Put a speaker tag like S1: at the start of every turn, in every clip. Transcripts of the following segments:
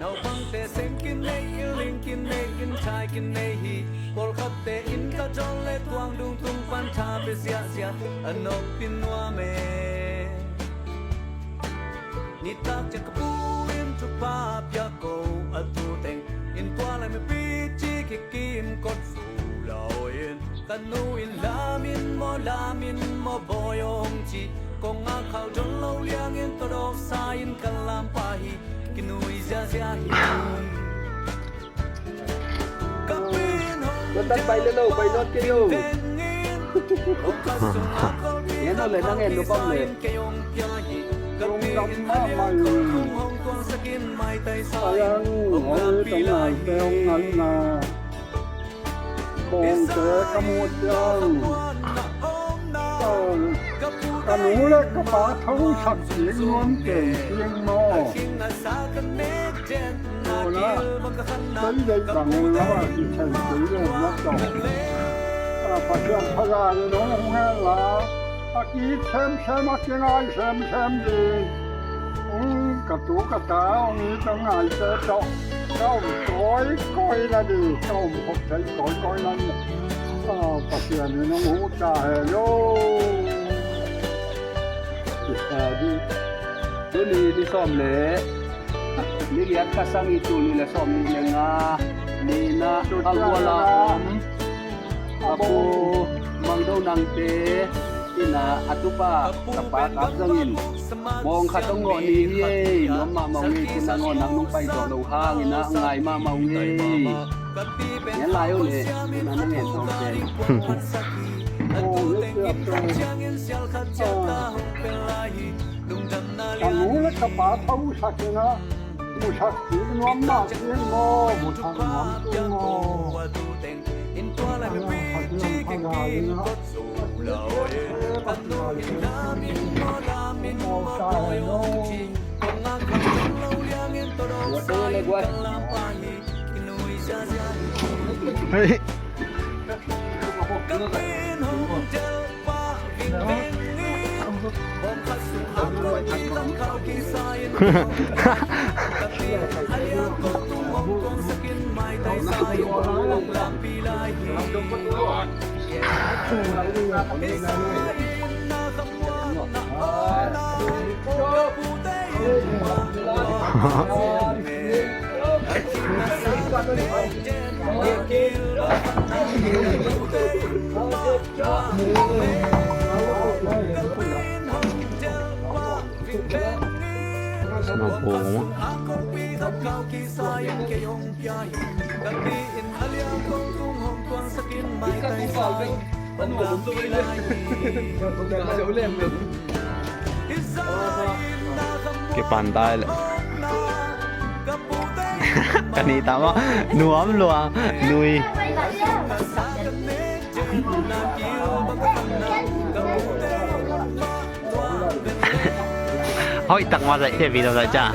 S1: Now pang te senkin nei linkin nei in chai kin nei hi Por khat te in ka jong le tuang dung tung pan tha pe sia sia anok pin wa me Ni tak jak pu in tu pa pya ko atu teng in kwa la me pi chi ki kim kot su lao in kanu in lamin mo boyong chi kong a khao jong lo liang in to do sa in kalam pa hi kinui sia sia hi
S2: Nó tắt bay lên đâu, bay nót kia đâu Nghe nó lên, nó nghe nó bông lên Rung rong má mày Ai ăn, ngồi trong này kêu ngân nà Bồn kê ca mô chân Ca nú lê ca bá thấu sạch diễn luôn kể thiên mô Rồi đó, tới đây bằng nó là chỉ thành tử lên nó trọng Phát hiện phát ra thì nó không nghe là Ký xem cái ai xem gì Cả tú cả tá ông ấy trong ngày sẽ trọng Cháu coi là đi Cháu không thấy coi là đi Phát hiện thì nó ngủ trả hề lô Đi xóm lễ Lý liệt cả sang ý chủ lý là xóm lý là ngà Lý na thang qua là Apo mang đâu năng tế Ina atupa kapat abdangin mong khatong ngo ni ye no ma mawngi tinango nang nung pai do lo hang ina ngai ma mawngi nya layo le na nang en tong te Anu le kapat thau sakina mu sakti no ma tin mo mu thang no mo in tua la me chi ki ki kot su lao ye kanu in lamin mo boyo chi kong ang kang lo liang in to do sai la pa ni kinui ja ja
S3: Hey.
S1: kapin hong jel pa vin vin ni bom khasu akko ki tam khao ki sai in kapin alia ko tu mong kong sakin mai tai sai ong lam pi lai
S3: Nó bố cái bàn tay lại cái này tao mà nuốm luôn nuôi hỏi tặng hoa dạy thì vì đâu dạy chả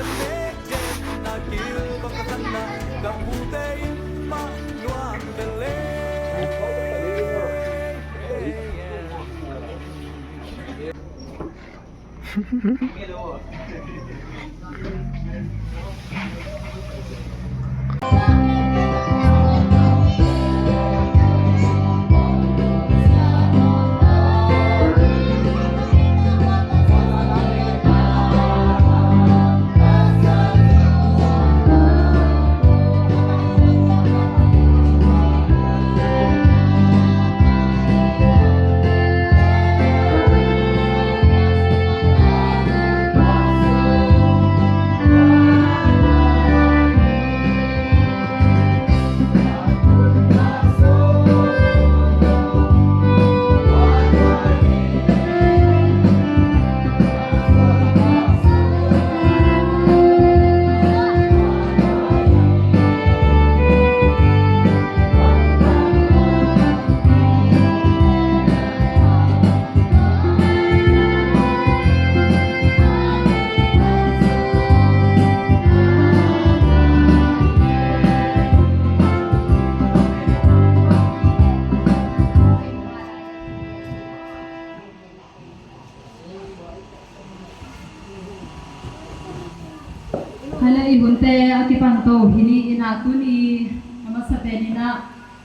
S4: akipanto hini ina tuni namasapenina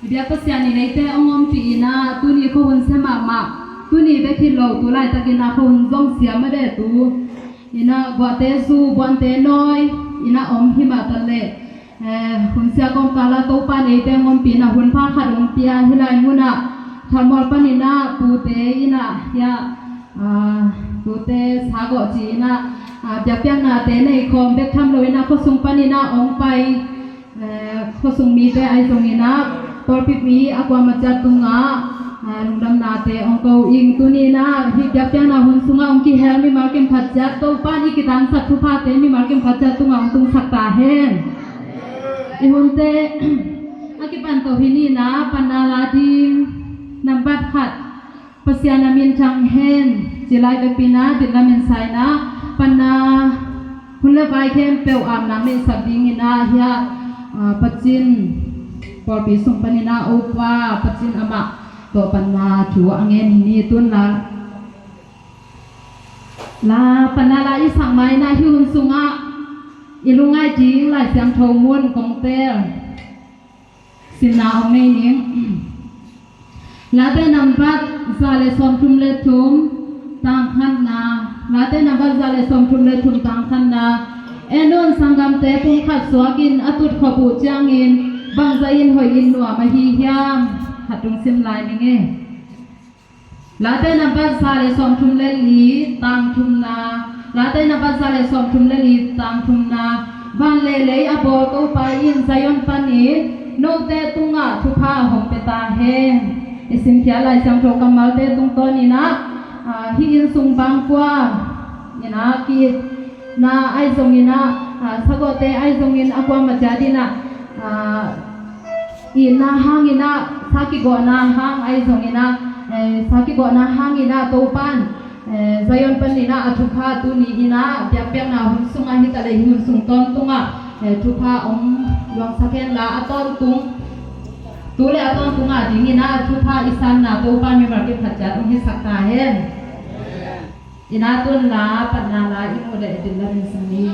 S4: dia pasiani leite ongom ti ina tuni ko hun sema ma tuni be khilo tulai takina ko hun jong sia ma de tu ina gwate su bonte noi ina om hima talle hun sia kom kala to pa leite ngom pi na hun pha khadong pia hilai huna thamol panina pute ina ya pute sago ji ina biak na te nei khom bek tham loina ko sung panina ong pai ko sung mi te ai sung ina tor pi mi akwa machat tunga lungdam na te ong ko ing tunina hi biak na hun sunga ong ki hel mi markem phatjat to pani ki tang sat thu pha te mi markem phatjat tunga ong tung sakta hen i hun te akipan to hini na panala ding nambat khat pasiana min chang hen jilai be pina dilamin sai na panna hunla bai kem peu am na me sabding ina hia pachin por pi sung panina opa pachin ama to panna thu angen ni tun la panna la i sang mai na hi hun sunga ilungai jing lai siang thau mun kong tel sinna ong nei ning la te nambat zale som tum le tum tang khan na la te nambat zale som tum le tum tang khan na enon sangam te pung khat swakin atut khopu changin bang zain hoi in nuwa ma hi hiam khatung sim lai ni nge la te nambat zale som tum le li tang tum na la te nambat zale som tum le li tang tum na ban le le abo to pa in zayon pani no te tunga thu pha hom pe ta he isim khia lai sang tho kamal te tung to ni na hi in sung bang kwa ina ki na ai zong ina sagote ai zong in akwa majadina ina hangina saki go na hang ai zong ina saki go na hangina to pan zayon panina athukha tu ni ina pyak na hun sunga hi ta le hun sung ton tunga thupha om luang saken la aton tung tule aton tunga dingina thupha isan na to pan mi market khacha ong hi sakta hen ina tun la panna la imo de dilan sani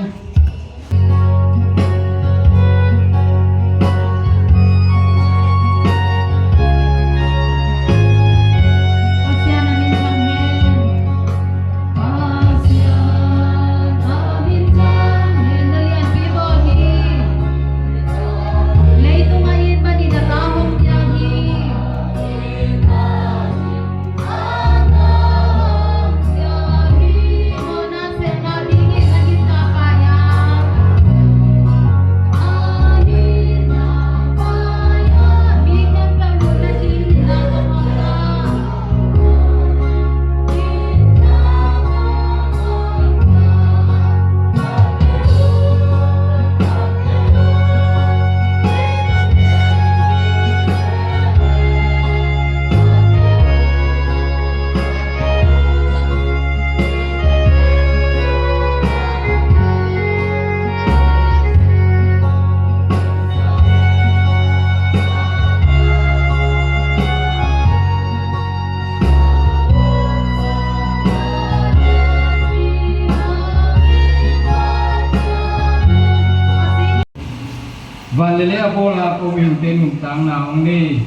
S5: Valele abola komunite nung tang naong ni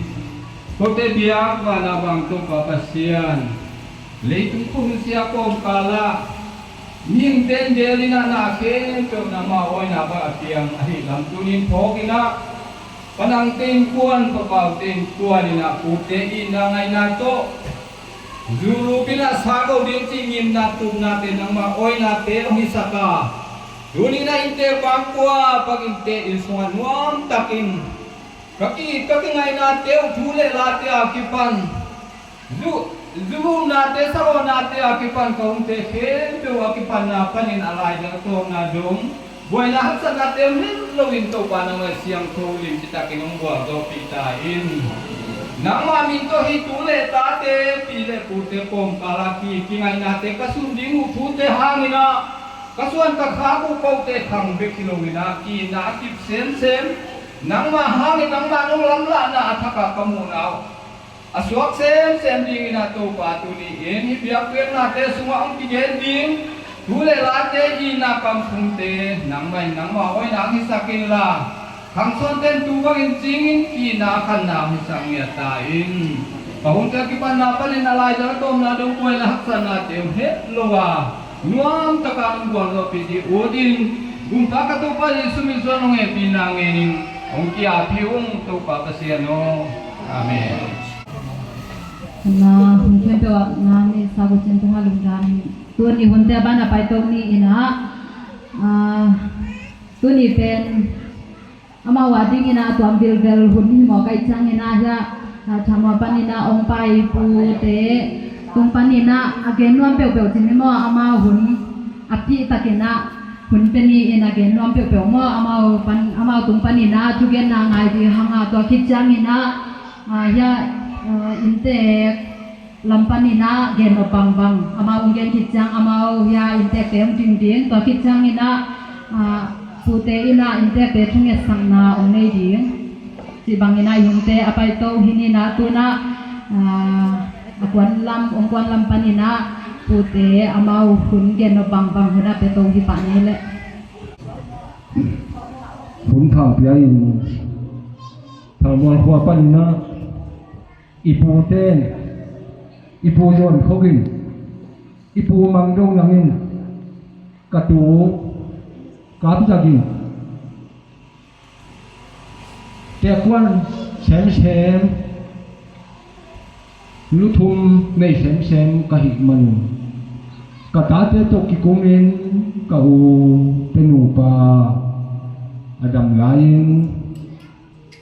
S5: kote biak wana bang to papasian leitung kung siya ko kala ning ten delina na ken to na maoy na ba atiang ahi lam tunin phokina panang ten kuan papaw ten kuan ina pute ina ngai na to zuru pina sago din tingin na tum natin ang maoy natin ang isaka Duni na inte bangkwa pag inte insungan nuam takin kaki ngay na teo thule late akipan zu nate sawo nate akipan kaung te khen tu akipan na panin alay na to na dum buay na hatsa nate lowin to pa na siyang tulim kita kinong buwa do pitain nang mamin to hitule tate pile pute pom kalaki kingay nate kasunding pute hangina kasuan kakhaku kaute khang be kilomina ki na kip sem nang mahangin nang manong lamla na athaka kamunaw aswak sem ding na to patuni en hi biak pen na te sunga ang tigen ding ทุเลลาเตอีนากำพุงเตนังไม่นังมาไว้นังฮิสักินลาขังส่วนเต้นตัวกินจริงอินอีนาขันนาฮิสังเมียตาอินปะหุนจะกิปันนาปลินอะไรจะต้มนาดงป่วยลักษณะเต็มเฮ็ดโลวานัวมตะการกวนโลปิดีโอดินกุมตากะตุปะยิสุมิสวนงเอปีนางเอนิองกิอาพิวงตุปะกะเสียโนอาเมน
S4: na hunchen to na ni sabu chen to halum dan tu ni hunte bana pai to ni ina tu ni pen ama wading ina tu ambil gal hun ni mo kai chang ina ja thama panina ong pai pu te tung panina again nuam pe pe chin mo ama hun api takena hun pe ni ina again nuam pe pe mo ama tung panina tu gen na ngai di hanga to khit chang ina ya intek lampanina gen opang bang ama ungen kitjang ama ya intek tem ting ting to kitjang ina pute ina intek te thunge sangna onei ding si bangina yungte apai to hinina tuna akwan lampanina pute ama hun gen opang bang huna pe to hi pa ni le
S6: hun thang pia in thamol khwa panina ipu ten ipu yon khogin ipu mangdong langin katu kam jagin tekwan sem luthum nei sem kahi man katate to kikungin kau penupa adam lain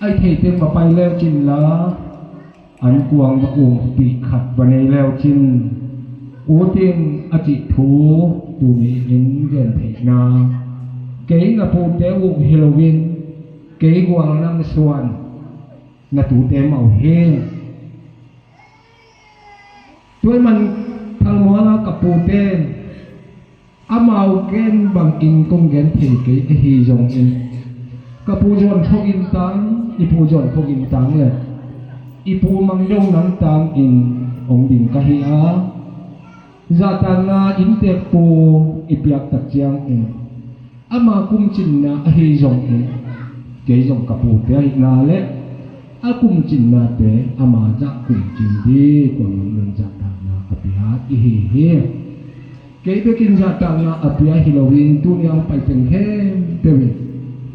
S6: ai thei ten ma pai lew chin laอันกวางมาอุ้มปีขัดวันในแล้วจินโอเตียงอจิทูตูนี้เองเรียนเพนาเก๋งปูเตอุเฮโลวินเก๋กวางนั่งสวนนาตูเต็มเอาเฮงด้วยมันทางมัวกับปูเต้นอามาเกนบางอินกงเกนเทเก๋ฮีจงอินกับปูจวนพกอินตังอีปูจวนพกอินตังเลยipu mangyong nang tang in ong din kahia zatana intek po ipiak tak chiang in ama kum chin na ahi jong in ke jong kapu te na le akum chin na te ama ja kum chin di kwang nang zatana apia hi hi ke bekin zatana apia hilowin tu yang pai teng he pewe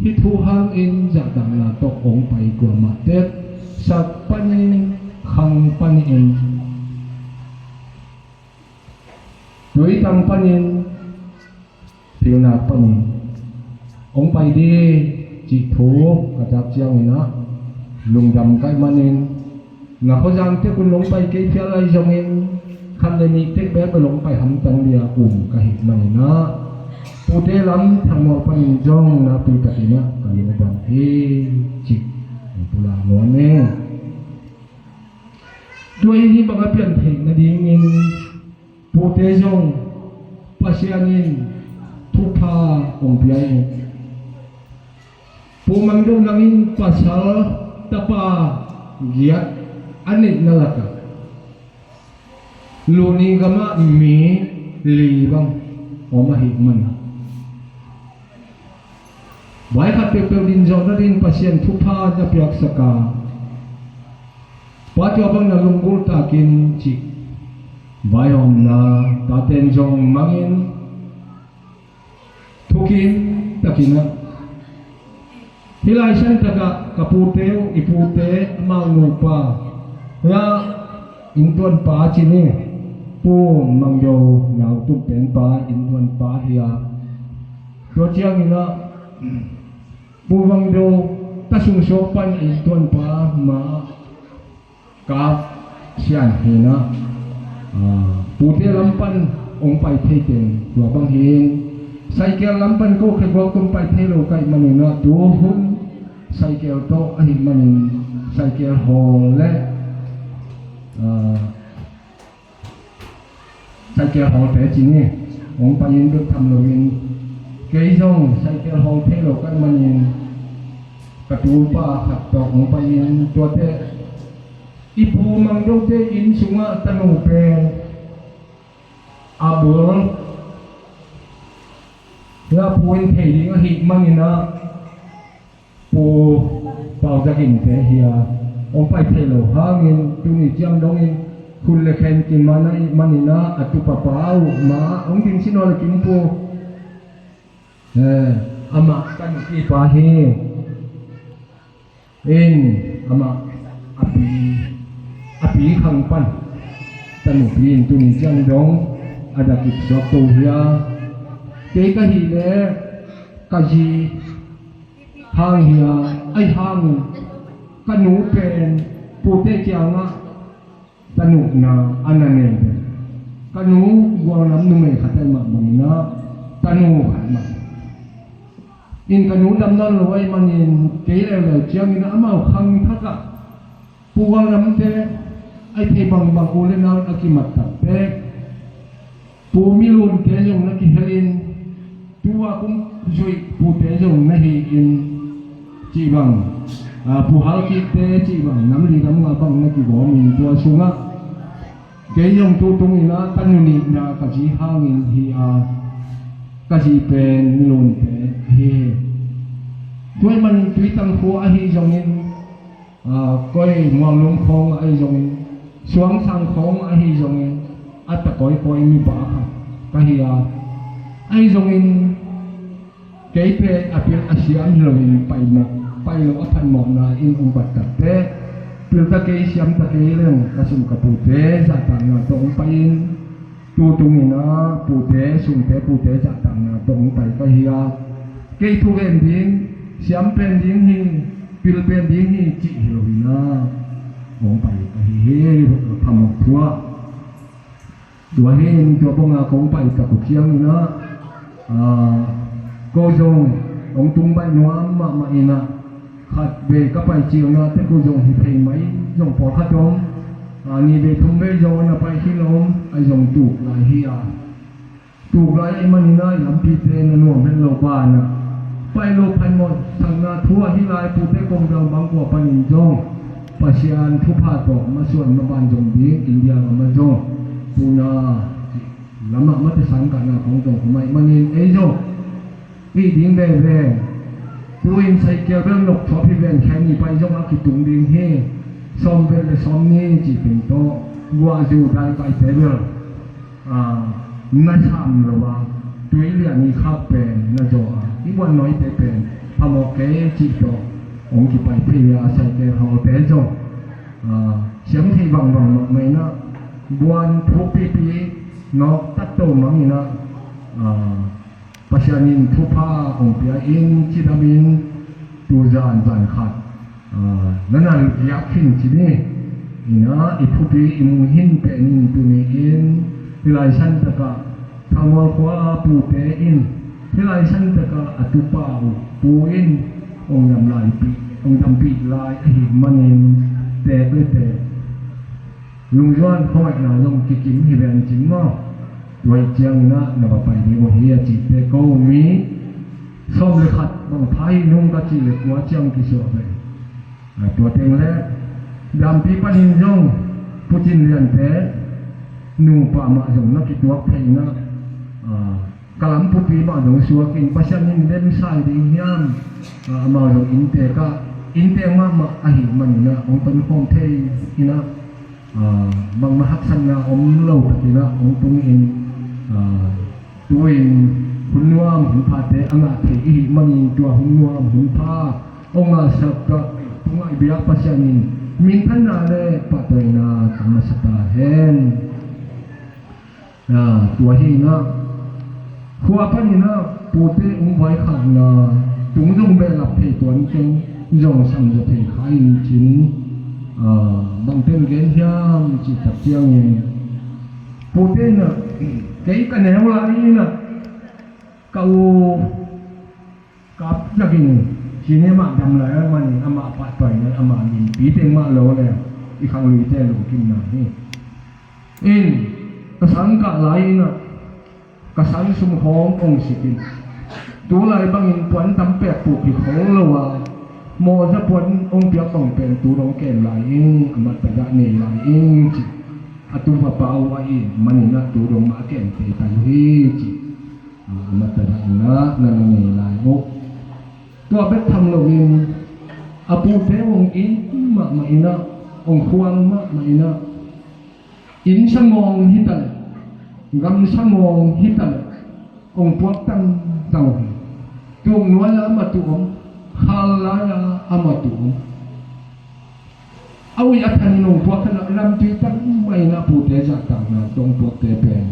S6: hi thu hang in zatana to ong pai kwa ma te sa panin khang panin doi tang panin tiuna panin ong pai di chi tho ka jak chiang ina lungdam kai manin na ko jang te kun long pai ke thia lai jongin khan le ni tek be long pai ham tang dia ka hi manina pute lam thamo panin jong na pi ka ina ka ina bang he chi pula ngoneด้วยนี้บางเปลี่ยนเพลงนะดีงินโปเตจงปัสยานินทุพาองเปียปูมังดงนังินปัสสาตปาเกียดอันนี้นั่นแหละครับลูนีกามะมีลีบังออกมาหิมันไว้ขัดเปลวดินจอดดินปัสยานทุพาจะเปียกสกาปัจจุบันนั้นลุงกุลตากินจิใบหอมนาตาเต็นจงมังอินทุกินตะกินนะฮิลายฉันตะกะกะปูเตวอิปูเตมังนูปายาอินตวนปาจินีปูมังโยนาวตุเป็นปาอินตวนปาเฮียตัวเจียงนี่นะปูมังโยตะสุงโซปันอินตวนปามากับเชียนเฮนะปูเตลำปันองไปเทเต็งตัวบางเฮงใส่แก้วลำปันก็แค่บอกต้องไปเทโลไกมันนะตัวหุ่นใส่แก้วโตไอ้มันใส่แก้วหอและใส่แก้วหอแต่จริงเนี่ยองไปยินด้วยทำเราเองเกยจงใส่แก้วหอเทโลไกมันเองกระตูป้าขัดตอกองไปยินตัวเตipu mangdong te in sunga tanu pen abul แล้วปูนเทดิก็หิมันนี่นะปูเป่าจะกินเสียเฮียองไปเทโลหาเงินตุนี่จังดงเงินคุณเลเคนกินมันนี่นะอัตุปะเปามาองกินสินอลกินปูอามากันกีปาเฮอามาอปีขังปันตันุปีนตุนี่จังดงอาดากิสอบตูเฮียเกกะฮีเลกะจีหางเฮียไอหางกะหนูเป็นปูเตเจียงะตะหนุนาอันนั้นเองกะหนูกวางน้ำนุ่มเองขัดได้มาบังนะตะหนูขัดมาอินกะหนูดำนั่นเลยมันอินเกยเลยเจียงอินอามาขังทักะปูกวางน้ำเตไอเทบังอูเลนาอากิมัตตะเตปูมิลุนเตจงนักเฮลินตัวกุมช่วยปูเตจงนักอินจีบังปูฮัลกิเตจีบังน้ำลีน้ำงาบังนักกิบอมินตัวสุงะเกยงตัวตรงนี้นะตันนินากะจีฮางินฮีอากะจีเป็นมิลุนเตเฮด้วยมันตุยตังโคอาฮีจงอินก้อยมองลงคงอาฮีจงอินสวงสังคงอาฮีจงอินอัตก้อยมีปากกะฮีอาไอจงอินเกยเปอภิอาเซียนเราอินไปลงอภันหมอกนาอินอุบัติตัดเตะเปลือกตะเกยเสียมตะเกยเรื่องกระสุนกระปูเตะจัดต่างนาตรงไปอินตัวตรงนี้นะปูเตะสุนเตะปูเตะจัดต่างนาตรงไปกะฮีอาเกยทุเรนดิ้งเสียมเป็นดิ้งฮีเปลือกเป็นดิ้งฮีจิเราอินนะมองไปกะฮีเฮทำหมกทั่วตัวเห็นตัวพงอาคงไปกับกุเชียงนะโกจงองตุงใบหนวมมาอินะขัดเบก็ไปเจียวนะแต่โกจงหิเพยไหมจงพอขัดจงนี่เบทุ่มเบจงนะไปที่ลมไอจงตูกลายเฮียตูกลายไอมันนะลำปีเตนนวมเป็นโลบานะไปโลพันหมดทางนาทั่วที่ลายปูเตกงเราบางกว่าปนินจงปัสยานทุพาตกมาส่วนมาบานจงดีอินเดียมาจงปูนาลำหนักมัตสังกัดของจงของไม่มันเองไอ้จงปีดิ้งเร่ปูอินใส่เกี่ยวเรื่องนกชอบพิเวณแค่นี้ไปจงอากิตุงดิ้งเฮซ้อมเป็นเลยซ้อมนี่จีเป็นโตวัวจูได้ไปเตเบลนั่นทำหรือว่าตัวเรื่องนี้ข้าเป็นนั่นจงอีวันน้อยเตเป็นพามอกเกจีโตองค์ที่ไปเพียใส่เกี่ยวเตจงเสียงที่บังไม่นะบวนทุกปีนอกตัดโตมังนะปัจจุบันทุพาองเปียอินจิตามินตูจานขัดนั่นอยากขึ้นที่นี่นะอีทุปีอิมุหินเป็นตัวนี้อินที่ไรฉันตะกะทำว่าขวาปูเตอินที่ไรฉันตะกะอตุปาปูอินองยำลายปีองยำปีลายหิมันอินเตะด้วยเตะลุงย้อนเขาไอ้นาลงกินที่แบนจริงมั้งโดยเจียงนะนับไปดีว่าเฮียจิตเตก็มีส้มเลยขัดบางไพ่นุ่งกะจีเล็กหัวเจียงที่สุดเลยตัวเต็งแล้วดำปีปันหินจงผู้จินเรียนเตะนุ่งป่ามาจงนักกิจวัตรเพลงนะกลัมผู้ปีมาจงสัวกินปัจจัยนี้เด่นสายดีงามมาจงอินเตก็อินเตมาอาหิมันนะองเป็นของเทยนะบางมหัศจรรย์อมเล่าปฏิละองตรงเองตัวเองหุ่นนวมหุ่นพาเตอังอาเทอีมันตัวหุ่นนวมหุ่นพาองอาสักกะตรงไอเบียปัจจัยนี้มินทันนาเลปัตยนาธรรมสตาเฮนตัวเฮนะขัวพันนะปูเตองไว้ขังนะตุงจงเบลับเพตัวนี้จงจงสัมจะเพขายจินบางเต้นเกณฑ์ยามจิตตับเจียงเนี่ยปูเต้นน่ะเกี่ยกันแนวอะไรน่ะเขากับนักกินทีนี้มาทำอะไรมันอามาปัดต่อยนะอามามีปีเต็งมาโลเลยอีกครั้งลุยเต้นลูกกินน่ะนี่กระสังกะไหลน่ะกระสังสมขององค์สิกินตัวไหลบางอินปวนตำแปะปลูกผิดของเราว่าโมจะปนองค์เปียกต้องเป็นตัวน้องแก่หลายอิงมัตตะเนหลายอิงจิอตุปะปาวะอิมันนะตัวน้องมาแก่เตตันฮีจิ มาตะดังนะนั่นนี่หลายมุกตัวเบ็ดทำโลกินอาปูเตองอินมาอินะองควงมาอินะอินสมองฮิตันกำสมองฮิตันองพวกตั้งตัวนัวละมาตัวฮาลาละอามาตัวเอาอยากทันองพวกนั้นรำตีตั้งไม่นะปูเตจักต่างนะตรงพวกเตเป็น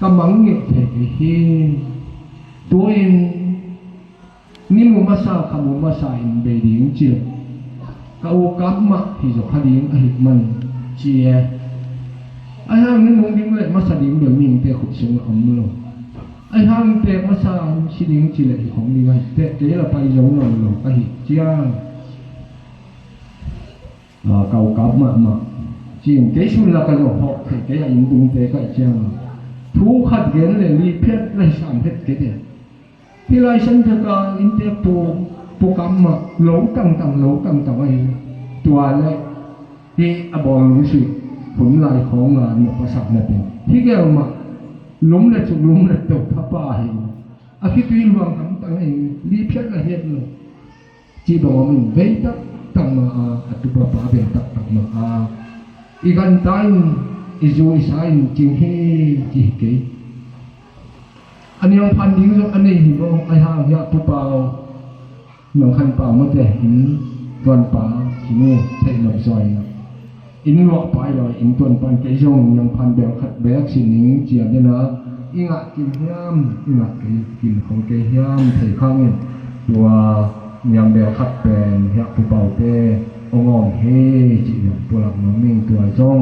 S6: กำมังเงียบเทกีตัวเองนี่มุมาซาขมุมาซาอินเบดิงเจียกเอากับมาที่จะขดิงอหิมันเจียไอ้ห้างนั้นนงดิ้งเลยมาสดิงเดี๋ยวมีเตะขุดเชิงอมมือไอ้ห้างเตะมาซาชิดิงจีเลยของดีไงเตะเตะละไปยงหน่อยหลงอหิเจียเก่ากับมาจริงเกชุนละกันหลงหอกเกยอินดุงเตะก็เจียทุกขัดเกณฑ์เลยรีเพชรเลยสามเพชรเกยที่ไรฉันจะการอินเตอร์ปูกรรมมาหลงต่างไอ้ตัวเล็กที่อบอลรู้สึกผลลายของงานประสาทนั่นเองที่แกมาล้มเลยจุกล้มเลยตกทับป้าเองอาคิดวิลวังคำตั้งเองรีเพชรละเอียดเลยจีบอกว่ามันเวทักตั้งมาอัตุบะป้าเวทักตั้งมาอีกันตายอิจูอิสายจริงให้จีเกยอันนี้พันดิ้งอันนี้หิบไอ้ห้างยาผู้เปล่าหนังคันเปล่ามันจะหินตัวนป่าที่นี่เทหน่อยซอยอินหลอกไปเลยอินตัวนปันเกยงยังพันแบบขัดแบบสิ่งนี้เจียเนี่ยนะอิงะกินย่ำอิงะกินของเกยย่ำเทข้างเนี่ยตัวยังแบบขัดเป็นยาผู้เปล่าเตองงเฮจีตัวหลักน้องมิ่งตัวจ้อง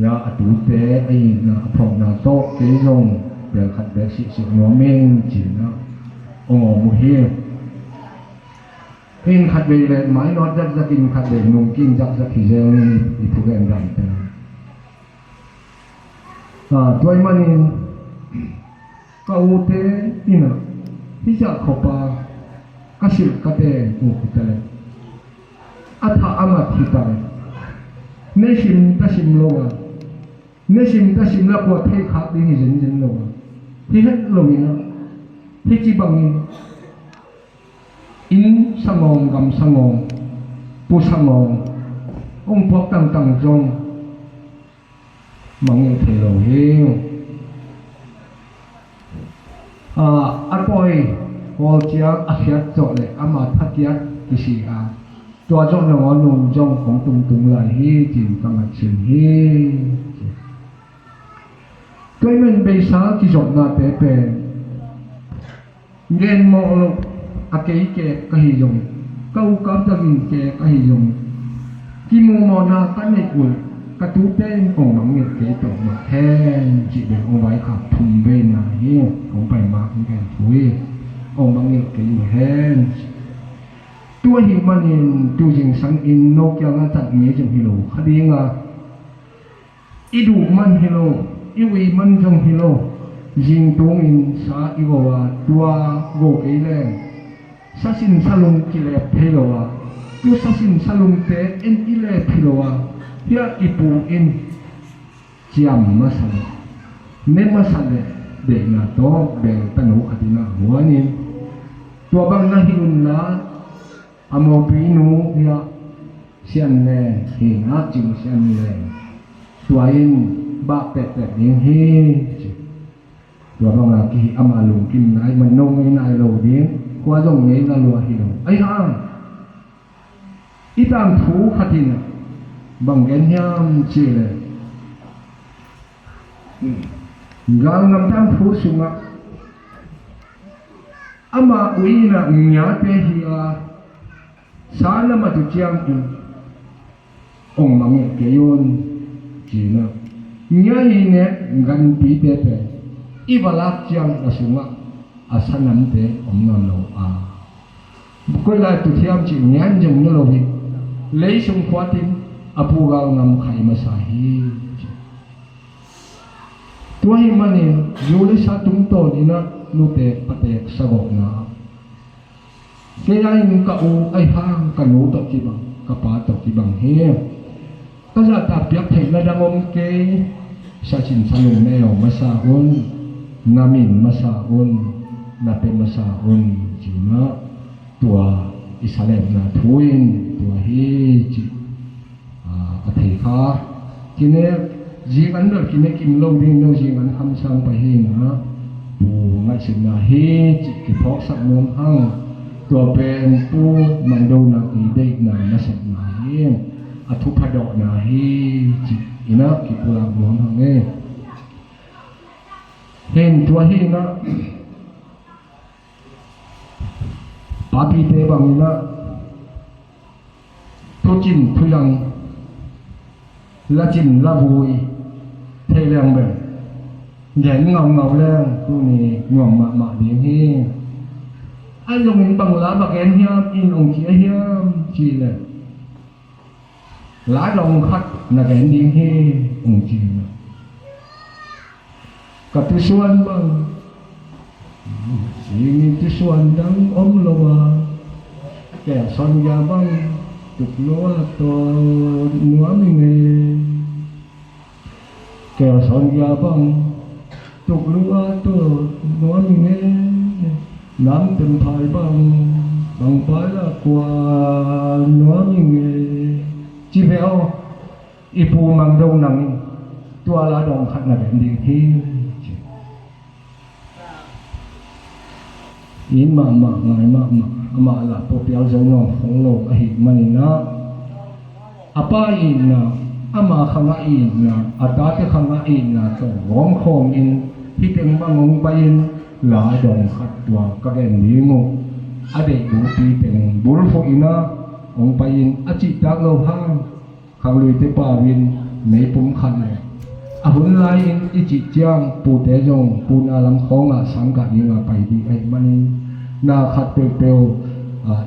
S6: ยาอัตุเตไอ้นะพองนาโตเกยงเดี๋ยวขัดแบบสิหัวเม่งจีนะองค์มุเฮเห็นขัดแบบเลยไม้นอดจะกินขัดแบบนุ่งกินจะขี้เจลอีพวกแกงดำตัวมันก็อุเตอินะที่จะขบกสิกเตอุกิตเลยอัฐอามาทิตาเนชิมตชิมโลกเนชิมตชิมละกว่าเทขัดดิ้งเจนโลกที่เห็นลงนะที่จีบังอินสังองกำสังองปูสังององพวกต่างจงมังเทโลเฮงอันปอยวอลเจียอาเขียดจอเลยอามาทัดยัดกิสิอาตัวจงนอนนุ่มจงของตุงไหลเฮจินกังเชิญเฮก็มันเป็นสาที่จบนาเตเป็นเงินมองลงอาเกยเกะก็หิยงเก้ากับจะกินเกะก็หิยงกิมูมอนาตั้งในกุลกระตุ้นเป็นองมังเงินเกะตกมาแทนจิตเด็กเอาไว้ขับทุ่มเบนนาเฮียของไปมาของแกถุยองมังเงินเกะอยู่แทนตัวหิมันเองตัวจริงสังอินนกยังจัดเงี้ยจังฮิโลคดีงาอีดูมันฮิโลอีวีมันจงฮิโลยิงตรงอินสาอีโกวาตัวโกเกเลนสัสินสลุงกิเลเพโลวาตัวสัสินสลุงเตเอ็นอิเลเพโลวาเฮียอีปูอินจียมมาสันเนมาสันเดกนาโตเบงตันุคดีนาหัวนินตัวบางนาฮิลุนนาอโมปีนูเฮียเชียนเล่เฮียจิงเชียนเล่ตัวอินบาเป็ดยังเฮตัวบางนาคีอามาลุงกินนายมันนงไงนายโลเดียงกว่าจงเงี้ยนาลัวฮิโลไอ้ห่างอีตามถูขัดนะบางเงี้ยยำเชี่ยเลยงานนำตามถูสุงะอามาอุยนะเงียเตฮิอาสารมาตุเจียงอินองมังเกยอนจีนะเงี้ยฮีเนี่ยกันปีเตเปอีบลักจังอาสุงะอาสันันเตอมนนโลอาบุคคลละตุเทียมจีเงี้ยจงนโลหิเลยสงขวาตินอภูกางำไขมาสาฮีตัวหิมันเนี่ยยูริสาตุงโตนี่นะนูเตปเตกสกอกนะเกยัยกะอูไอห้างกะนูตกิบังกะปาตกิบังเฮก็จะตับยักเถระดังอมเกสัชินสลุงแนวมาสาหุน นามินมาซาอุนนาเป็นมาซาอุนจีนะตัวอิสราเอลนาทุยนตัวฮีจิอธิคาทีนี้จีกันเด็กทีนี้กิมลงดิ้งเราจีกันทำสังไปให้นะปูไม่สินาฮีจิกิพอกสักนวมหังตัวเป็นปูมันดูนักอีเด็กนามาสักนาฮีอทุพดอกนาฮีจิอินะกิปุลาหลวงหังเอเห็นตัวฮีนะปาปีเตบังนะทุจินทุยังละจินละบุยเทเลียงแบบใหญ่เงาแรงตัวนี้ง่วงมาเดียงฮีไอ้ลงอินบังลาบักเอ็นเฮียมอินองเชียเฮียมจีเลยหลายลงคัดนักเอ็นเดียงฮีองจีกับทุส่วนบังสิ่งที่ส่วนดังอมลวาแก่สัญญาบังตุกลัวตัวนัวมิเงแก่สัญญาบังตุกลัวตัวนัวมิเงน้ำเต็มภายบังไปละกว่านัวมิเงจีเบลอีปูมังดงนังตัวละดองขัดนักเดียที่อินมาไงมาละพวกเปียวจงนองของโลกอหิมันนะอาป้าอินนะอามาขังอินนะอาตาเตขังอินนะต้องร้องคงอินที่เป็นบางงไปอินหลายดองขัดตัวก็แก่ดีงงอเด็กดูปีเป็นบุรุษอินนะองไปอินอจิตจักโลหังขังลุยเตปาวินไม่ปุ่มขันเลยอาหุ่นลายอินอิจิจังปูเตจงปูนาลำของสังกัดยิงไปดีไอ้มันนาขัดเปลว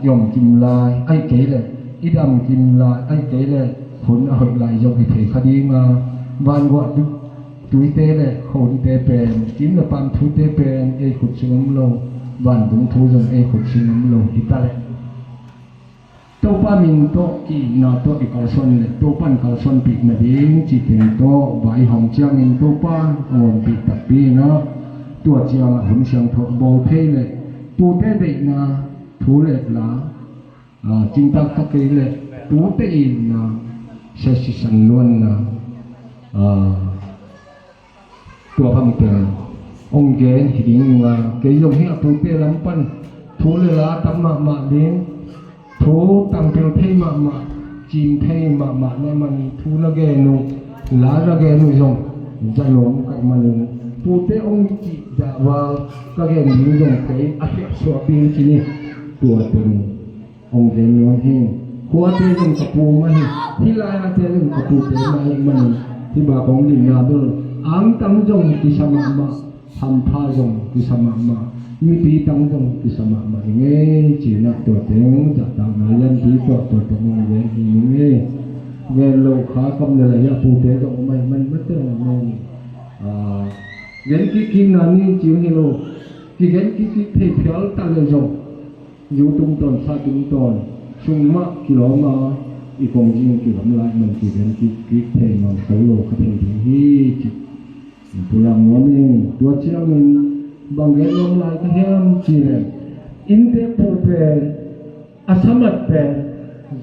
S6: ยองกิมลายไอ้เก๋เลยอีดำกิมลายไอ้เก๋เลยหุ่นเอาลายยองเทคดีมาวันวัดตุยเตเลยหุ่นเตเป็นกิมละปันทุเตเป็นไอ้ขุดชิงมโลวันถึงทุจงไอ้ขุดชิงมโลอิตาเลยโตป้ามินโตกีนาโตอีกาลซอนเลยโตปันกาลซอนปีกนาดิ้งจิตเองโตใบหอมเจียงมินโตป้าอ่อนปีตัดปีนะตัวเจียงหุ่นเชียงทบโบเทเลยตูเตเด็กนะทูเล็กละจิงตักตะเกียเล็กตูเตอินนะเสสิสันล้วนนะตัวพังเตงองเกนหิดิงว่าเกยงเฮียตูเตลำปันทูเล็กละตั้มมาดิ้งทูตั้งเป็นเทมาจิงเทมาเนี่ยมันทูละเกนุลาละเกนุยงจะลงกับมันปูเตองจิดาวาก็เห็นยิ่งยงเตอภิสวปิงที่นี่ตัวตึงองเดนวันเฮงหัวเตยงกระปูมันที่ลายเตยงกระปูเตยมันที่บาของดินนาเดออังตังจงที่สมามาทำท่าจงที่สมามามีปีตังจงที่สมามาเงี้ยจีนักตัวเต็งจากต่างนายันปีตัวตรงเงี้ยเงี้ยโลกากำเนิดยาปูเตยจงมันไม่เตยมันเงินกินนั่นนี่จริงเหรอที่เงินกินเที่ยวตั้งเลยจงอยู่ตรงตอนซาตรงตอนช่วงมะกิโลมาอีกองจริงกิโลมามันที่เงินกินเที่ยวมันตัวโลกเขาเป็นที่จิตตัวเราหัวมิงตัวเชี่ยวมิงบางเงินลงลายก็เที่ยวจีนอินเตอร์ปูเป็นอาสมัดเป็น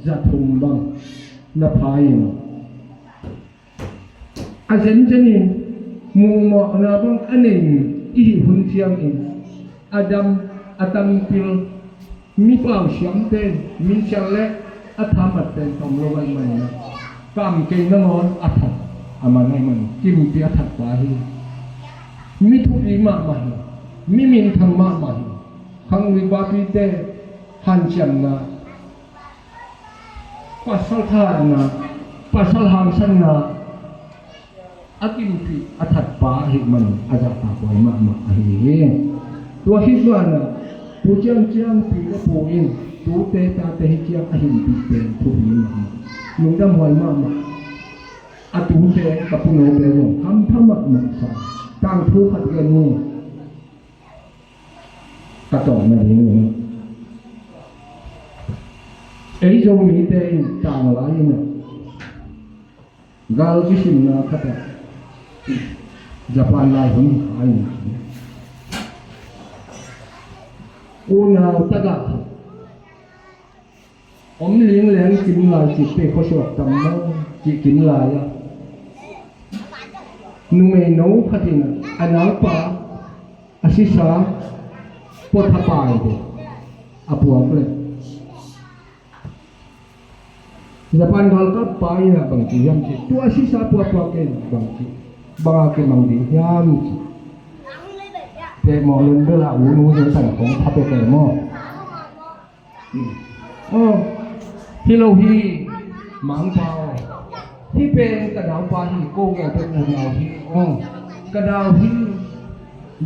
S6: จัตุมบังนับพายอาเซนเจนินมุงหมอกนาบังอันหนึ่งอีหุ่นเทียมอินอาดัมอาตังพิลมีเปล่าเสียงเต้นมีเสียงเล็กอาธรรมเต้นตรงโลกใหม่นะกำเก่งนอนอาถัดอามันให้มันกิมเปียถัดไปมีทุกข์มากมายมีมินธรรมะมากขังวิบากวิเตหันจันนะปัสสาวะนะปัสสาวะสันนะอากิมปีอาถัดป่าหิมันอาจจะตาบอยมากๆหิตัวหิบวันนะตัวเจียงปีละปูอินตัวเตตาเตหิเจียงหิมปีเป็นทุกหิมากๆลุงดำหอยมากๆอาตูเตกับปุโนเบลงทำธรรมะมันสอนตั้งทุกขัดกันนี่กระจอกไม่ดีเลยไอ้จงมีเตยต่างหลายเนี่ยกาลกิสิมนาขัดญี่ปุ่นลายหุ่นขาย u nào ta gặp ông liếng lén kiếm lại chỉ để có sọt tầm nó chỉ kiếm lại á nu mày nấu khát tiền anh áo pa asisa pot hapai de apuang le Japan halka pai na bangki yam chi tu asisa pu ke bangki banga ke mangdi yam chi te mo len de la u nu je san kong tha pe ke moที่เราฮีหมังเปาที่เป็นกระดาวปลาฮีโก้แก่เป็นกระดาวฮีกระดาวฮี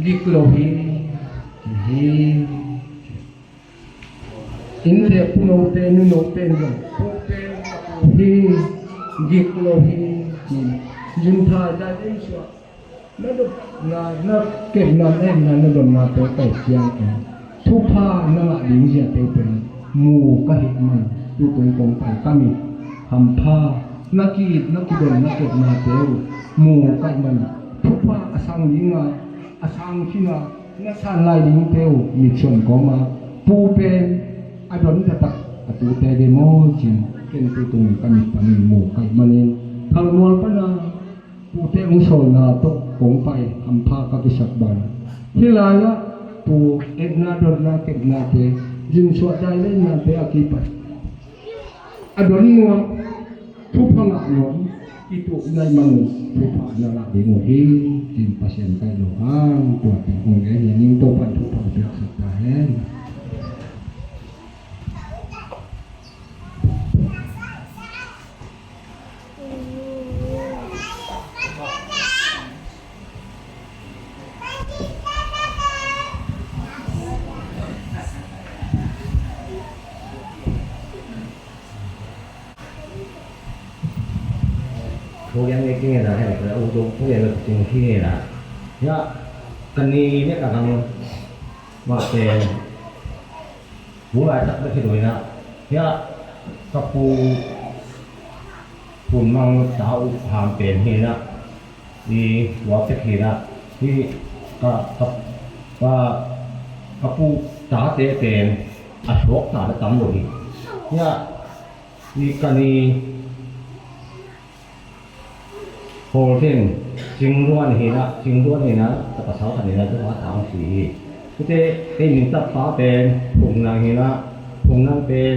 S6: ยิกเราฮีอินเดียพูโนเตนุโนเตนกันพูเตนฮียิกเราฮียินทาได้ยินชัวนั่นนั่นเก็บนั่นเองนั่นโดนมาเตะเตะเสียงทุกผ้านั่นละดิ้งเสียเตะเป็นหมู่ก็เห็นมันดูตรงกองไปก็มีทำผ้านักกีดนักกีฬานักเก็บมาเตะหมู่ก็มันทุกผ้าอาสังยิงอ่ะอาสังที่น่ะนักสันไล่ดิ้งเตะมีส่วนก็มาปูเป็นไอ้ดอนจะตักตัวเตะเดโมจินเก่งตัวตรงก็มีปนิหมู่ก็มันเองทางมวลปนะปูเตะมุสลนาตกกองไปทำผ้าก็กิสักบันที่ไรละปูเอ็ดนาดอนนาเก็บนาเตะยินสวดใจเล่นนาเตะอากีไปอดอนงัวทุกพลังงัวที่ตัวในมันทุกผ่านนาดีงัวที่จินปัสยันไกโลห้างตัวเป็นองค์แก่ยิ่งโตปันทุกผ่านเปียกสัตย์แห่ง
S7: Thu yang ini kini dah, kalau untuk thu yang lebih kini dah, ya kini ni kadang macam mulai tak berhidup nak, ya kapu pun mang tahu hampir ni nak di waktu ni nak di kapu tak terten asok tak tamu ni, ya di kiniโฮเทนจิงล้วนเห็นนะจิงล้วนเห็นนะตะกะเสาคันนี้นะจะว่าทางสีคือได้ยินตับฟ้าเป็นผงนางเห็นนะผงนางเป็น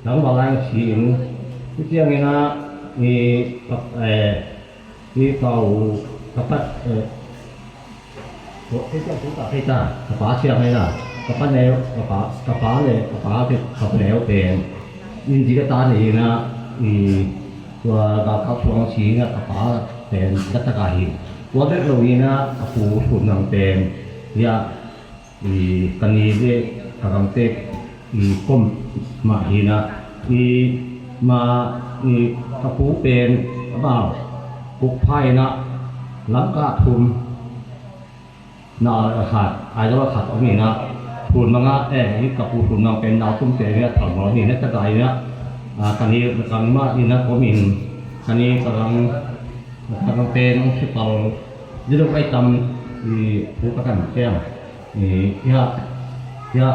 S7: หลังบางแรงสีอินคือเจียงเห็นนะมีกับมีเก่ากับปัดที่เจ้าสุตาให้ตากับฟ้าเชียงให้นะกับปัดแนวกับฟ้าเลยกับฟ้าเป็นกับแนวเป็นยินจีกตาเห็นนะมีตัวกับเขาช่วงชีนะกับป๋าเป็นรัตกาหินตัวเด็กเหล่านี้นะกับผู้ถูกนำเป็นยากันนี้เด็กกับเด็กก้มมาหินะมากับผู้เป็นบ่าวกุกไพ่นะหลังกาทุนนาขาดอาจจะว่าขาดตรงนี้นะทุนมังะนี่กับผู้ทุนนำเป็นดาวตุ้มเตะเนี่ยถอดหัวนี่นัตกาหินะkan ini kami mah ini komin, kan ini kadang ten sepal jeruk hitam di bukan siang, ya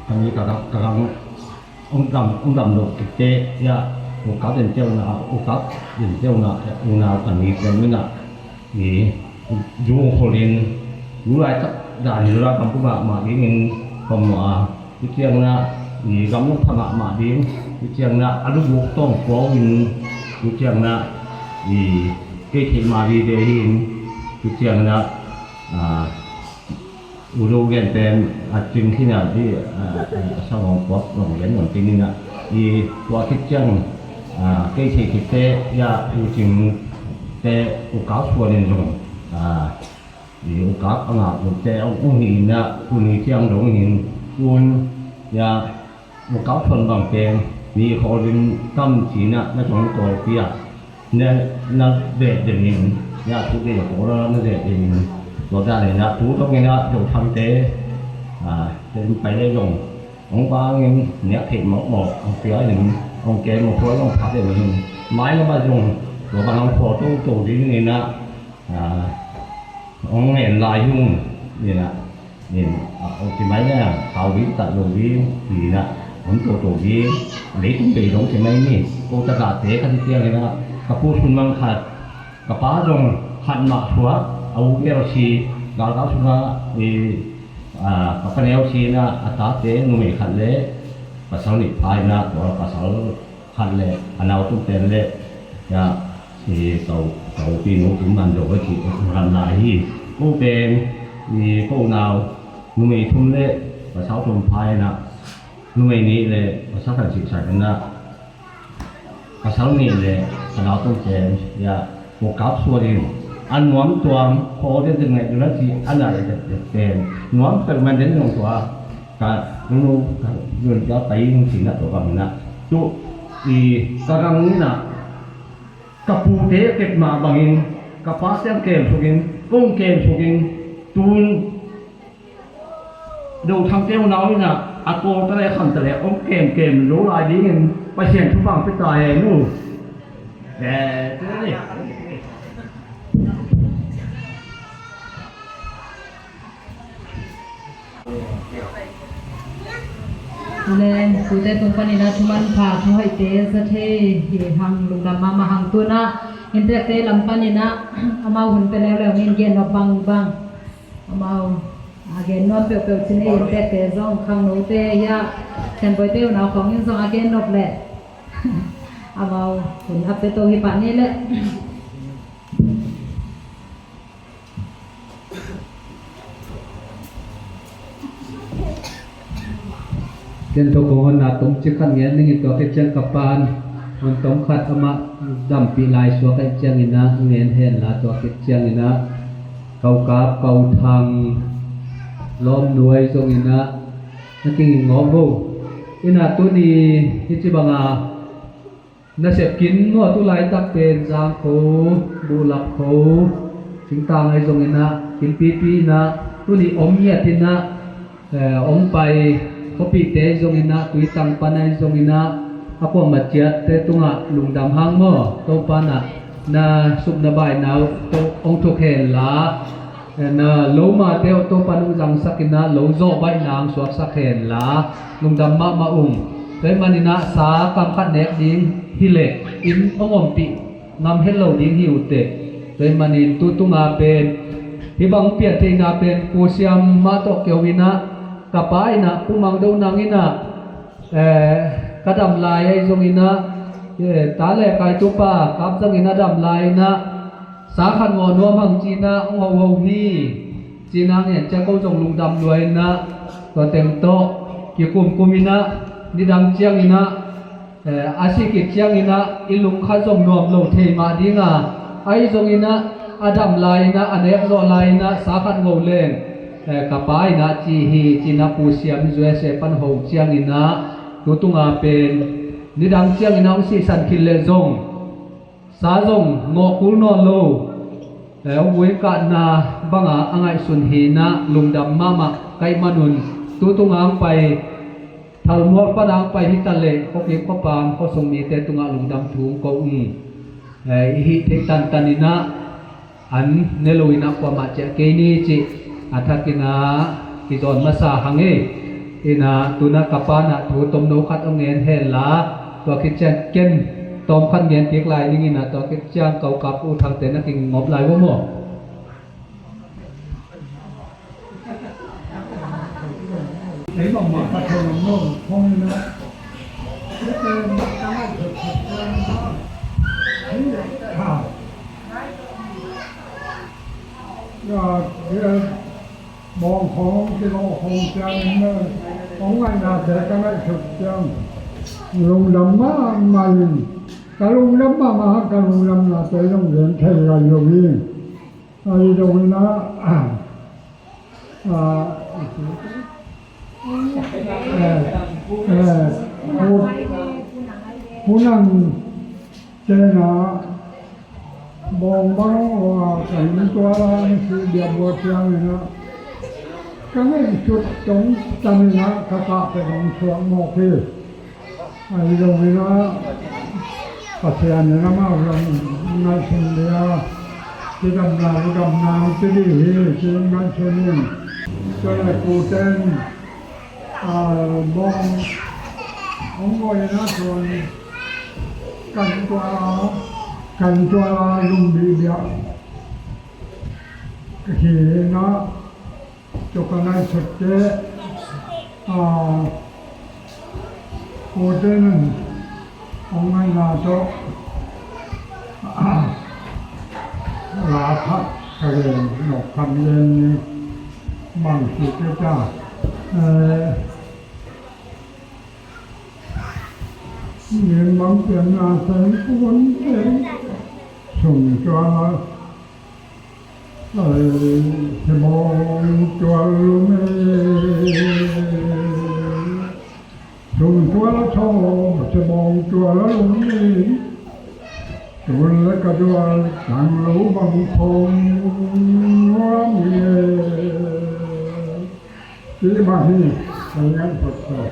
S7: kami kadang undam dok kita ya ukap dan jauh na kan ini kami nak jauh holin mulai tak dari luar kampung mak ingin kamu itu na ni kamu pernah mak dia yang nak ada bukti kawin, yang nak di kehidupan dia ini, yang nak urusan dan acingที่น่ะที่สมองปอดลงเรียนเหมือนที่นี่น่ะที่ตัวคิดจังkehidupan ya ucing te ukapส่วนนึงที่ukap anakแต่องค์นี้น่ะคุณนี่เที่ยงตรงนี้คุณya ukap ส่วนบางเป็นมีคนตั้มจีน่ะไม่ต้องตัวเปียเนี่ยนักเด็กอย่างนี้เนี่ยทุกเด็กโหเรานักเด็กอย่างนี้ตัวได้เลยนะทุกต้องเนี่ยอยู่ทำเตะเดินไปได้ยงองค์บ้างเนี่ยเห็นหมอกองเปียหนึ่งองแกมาพอต้องพัดอย่างนี้ไม้ก็มาลงตัวบางองพอต้องโจดีนี่นะองเห็นลายยุ่งนี่นะ nên ông thì mấy nha thảo viên tận lồng viên thì là ông tổ viên lấy tung bể đóng thì mấy nè cô ta cả thế cái tiếng này là các phụ huynh mang khát các bá rong khát mạ thua ông kêu chi gạo gạo chúng ta thì các con em chi là ta thế người mình khát lệ và sau này phải là và sau khát lệ anh nào tung tiền lệ ya thì tàu pin nó cũng mang đồ cái làm lại thì cô bên thì cô nào người mình thun lệ và sau thun phải là người mình ní lệ và sau phải chịu sạch là và sau này lệ anh nào tung tiền ya một cáp xua đi anh muốn tuang khó đến từng ngày nữa thì anh lại được tiền muốn phải mang đến lòng tòa cả nó người cho tay chỉ là tổ bằng là chú thì các anh nghĩ là các phụ thế kết mà bằng các phá xem kèm số kinh công kèm số kinh tuôn đầu thằng tiêu nói là cô ta lại khẩn tại ông kèm lỗ lại đi nghìn bài hiển thu bằng cái tài nu để thế này
S4: lên cụ thể tung pan ina thuman pha thu hai te sa the hi hang lungdam ma hang tu na inte te lam pan ina amau hun pe le ngin gen no bang amau again no pe chine inte te zong khang no te ya chen boy te na khong in zong again no le amau hun ap pe to hi pa ni le
S6: Ken to ko na tom chi khan nge ning to ke chang kapan on tom khat ama dam pi lai so ke chang ina ngen hen la to ke chang ina kau kap kau thang lom nuai song ina naking ngom bo ina tu ni hi chi banga na sep kin ngo tu lai tak pen jang kho bu lap kho sing tang ai song ina kin pi na tu ni om ye tin na om pai kopi te zong ina tui tang panai zong ina ako matiat te tunga lungdam hang mo to pana na sup na bai na to ong thok hen la na lo ma te to panu jang sakina lo zo bai nang suak sakhen la lungdam ma te manina sa kam khat nek ding hile in ongom ti nam hello ding hiu te te manin tu tunga pen hi bang pia te na pen ku siam ma to kyowina kapai na kumang do nangina kadam lai ai zongina ta le kai tu pa kap zangina dam lai na sa khan ngo no mang china ngo ho hi china nge cha ko jong lung dam loi na to tem to ki kumina ni dam chiang ina asi ki chiang ina ilung kha jong nom lo the ma dinga ai zongina adam lai na anek zo lai na sa khan ngo len kapai na chi hi china pu siam zue se pan ho chiang ina tu tunga pen ni dang chiang ina si san khil le zong sa zong ngo kul no lo we ka na banga angai sun hi na lungdam mama kai manun tu tunga pai thal mor padang pai hi tale ko ki ko pam ko song mi te tunga lungdam thung ko hi te tan tanina an neloina kwa ma che ke ni chi athakina kizon masa hange ina tuna kapana tu tom no khat ongen hen la to kitchen ken tom khan ngen tik lai ning ina to kitchen kau kap u thang te na king ngop lai wo mo
S2: thấy bằng mặt thật là nó không nữa rồi bọn họ thì nó không chân nữa không ai nào để cái này thực chân lùng lắm mà cái lùng lắm mà cái lùng lắm là tới trong viện thầy là nhiều viên ai đâu nóผู้นั่งเจนะมองบ้างว่าแต่งตัวนี่คือเดียบบัวเชียงเลยนะก็ไม่ชุดจงจำนะข้าพเจ้าของช่วงโมกีไอ้ตรงนี้นะปัจจัยเนี่ยนะมาเรางานเช่นเดียวที่ดำนาที่ดีที่งานเช่นนี้ cho là cụ tên bông ông ngồi nó rồi cần cho lùng bị biểu thì nó cho cái này thực tế cụ tên ông ấy là cho là thật cái nó cầm lên bằng sự cái cha niệm bằng tiền là thành cuốn thế sùng cho thì mong cho luôn sùng cho nó thô thì mong cho nó luôn rồi lấy cái cho thằng lũ bằng thôn hóa mì chỉ bằng gì thằng ngắn Phật rồi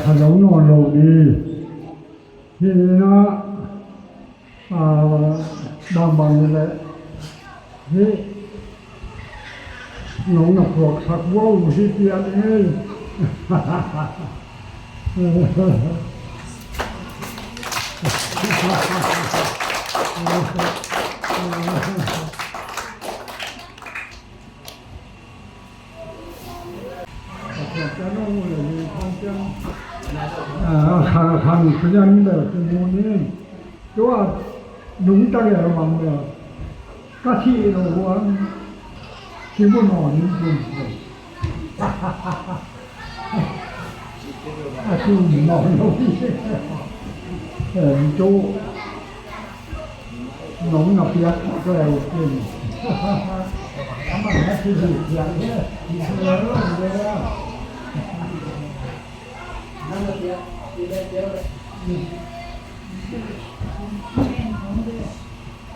S2: thằng giống ngon lâu đi thì nó đang bằng như thế thì nó ngập thuộc sạc vô thì tiền ấy hàng 그냥 그거는 또 농장에서 만든 가시로 기본 원인 좀 아주 너무 또 농업이야 그래요 아마 같이 얘기하는데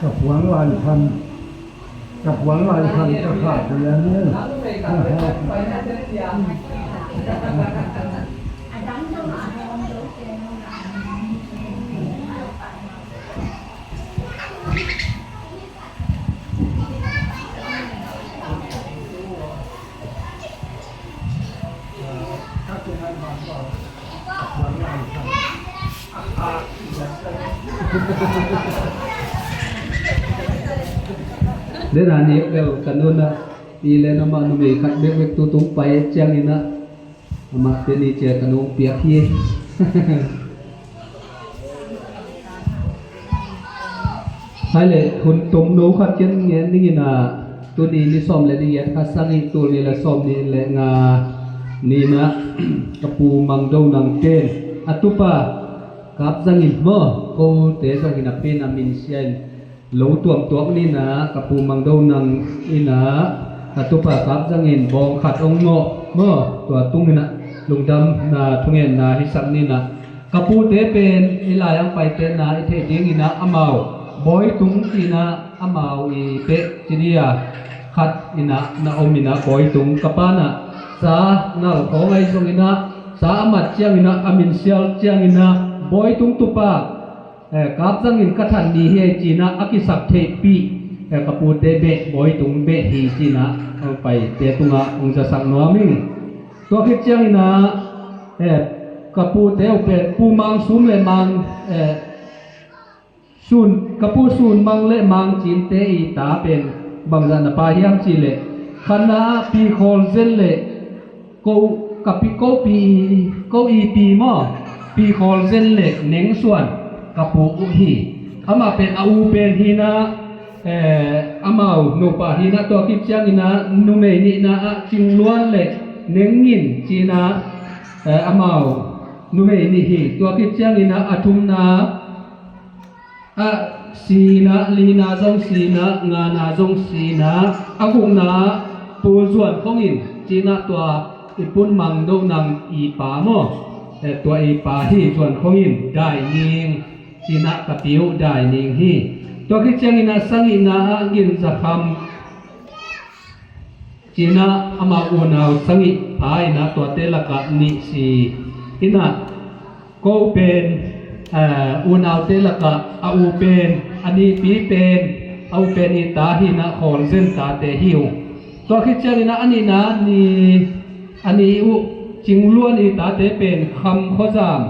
S2: กับหวังลายพันก็ขาดไปแล้วเนี่ย
S8: Đến là nhiều đều cần luôn là đi lên mà nó bị cắt biết việc tu tung bay trang đi nữa mà tên đi chơi cần uống bia kia hay là hun tung nấu khát chân nghe đi na tu đi xóm lại đi nghe khát sang đi tu đi là xóm đi lại ngà ni na kapu mang đâu nang tên atupa cáp sang in mơ cô tế sang in apin amin xiên lỗ tuồng ni na kapu mang đâu nang ina atupa cáp sang in bong khát ông ngọ mơ tua tung na lung dam na thungen na hisap ni na kapu tế pen ilai ang pai tên na ithe ding ina amau boy tung ina amau I pe chinia khat ina na omina boy tung kapana sa na ko ngai song ina sa amat chiang ina amin sial chiang ina boy tung tupa kap jang in kathan ni he china akisak the pi kapu te be boy tung be hi china pai te tunga ongja sang no ming to khit chiang ina kapu te pe pu mang sum le mang sun kapu sun mang le mang chin te I ta pen bang jan pa hiam chi le khana pi khol zen le ko kapi ko I pi mo pi khol zen le neng suan kapu u hi ama pen au pen hina amau no pa hina to kip chang ina nu me ni na ching luan le neng ngin china amau nu me ni hi to kip chang ina athum na sina lina zong sina ngana zong sina agung na pu zuan khongin china tua ipun mang do nang I pa mo tua I pa hi zuan khongin dai ning china kapiu dai ning hi to ki changina sangina ngin zakham จีน่าอามาอูนาวสังิพายนะตัวเตละกะนิสีอินะก็เป็นอูนาวเตละกะอูเป็นอันนี้ปีเป็นเอาเป็นอิตาหินะคอนเซนตาเตหิวตัวคิดเจรินะอันนี้นะนี่อันนี้อุจิงล้วนอิตาเตเป็นคำข้อสาม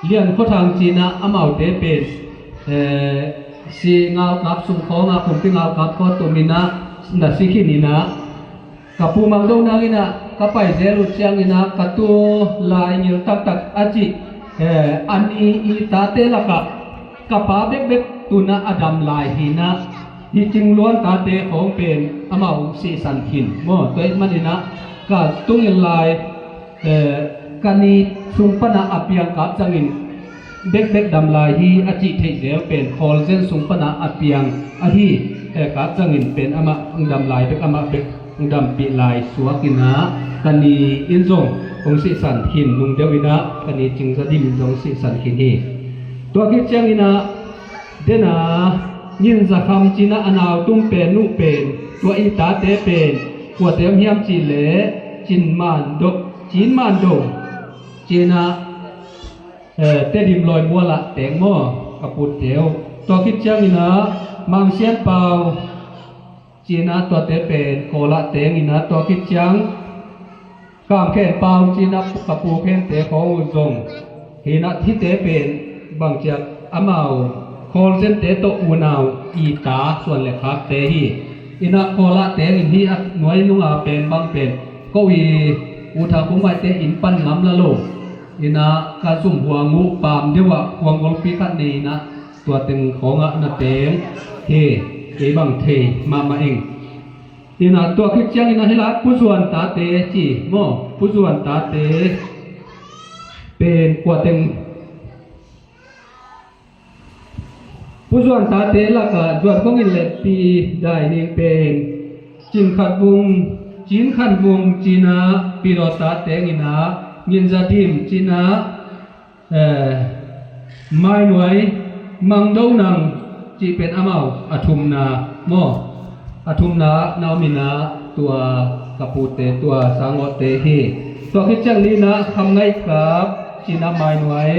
S8: เรียนข้อทางจีน่าอามาเตเป็นสีงากับสุขงาคุมที่งากับข้อตุมินะนัสิขินีนะกับปูมังโดนากินะกับไปเจรุเชียงกินะกับตัวลายนิลตักตักอาจิอันนี้อิตาเตละกับป้าเบ็กตุนะอดัมลายหินะที่จริงล้วนตาเตของเป็นอามาสีสันขินมั่วตัวมันนี่นะกับตุ้งลายกันนี้สุงปนะอภิยังกับจังอินเบ็กดำลายที่อาจิเทเจลเป็นคอลเซนสุงปนะอภิยังอาที่กับจังอินเป็นอามาดำลายเป็นอามาเบ็กดำปีลายสวกินะกันนี้อินทรงของสีสันขินนุงเดวินะกันนี้จึงจะดิมทรงสีสันขินที่ตัวคิดจังอินะเดนะยินจะคำจีนะอนาวตุ้มเป็นนุเป็นตัวอิตาเตเป็นหัวเตียมเฮียมจีเลจินมันดกจีนมันดงจีนะเตดิมลอยมัวละแตงโมกับปุดเดียวตัวคิดจังอินะมังเชียนเปาจีนะตัวเตเป็นโคละแตงอินะตัวคิดจังกามแค่เปาจีนะกับปูเพ่นเตของอุจงหินะที่เตเป็นบางจากอามาคอลเซนเตโตอูนาวอีตาส่วนเล็กครับเตหีอินะโคละเตอินที่หน่วยนุ่งอาเป็นบางเป็นก็วีอุทาคุมาเตอินปันน้ำละโลอินะกาสุ่มหัวงูปามเดียวว่าหัวงอลปีกันนี้นะตัวตึงของอะนะเตงเทบังเทมาเองอินะตัวคิดจังอินะฮิลาผู้ส่วนตาเตจีโมผู้ส่วนตาเตเป็นกว่าตึงผู้ส่วนตาเตละกะส่วนของอินเลปีได้นี่เป็นจินขัดวงจีนขัดวงจีนาปีรอตาเตงินะยินจะดิมจีนาไม่หน่วยมังโดนังจีเป็นอามาอทุมนาโมอทุมนานามินาตัวกปูเตตัวสังโอเตหีตัวคิดจังนี้นะทำไงกับจีนาไม่หน่วย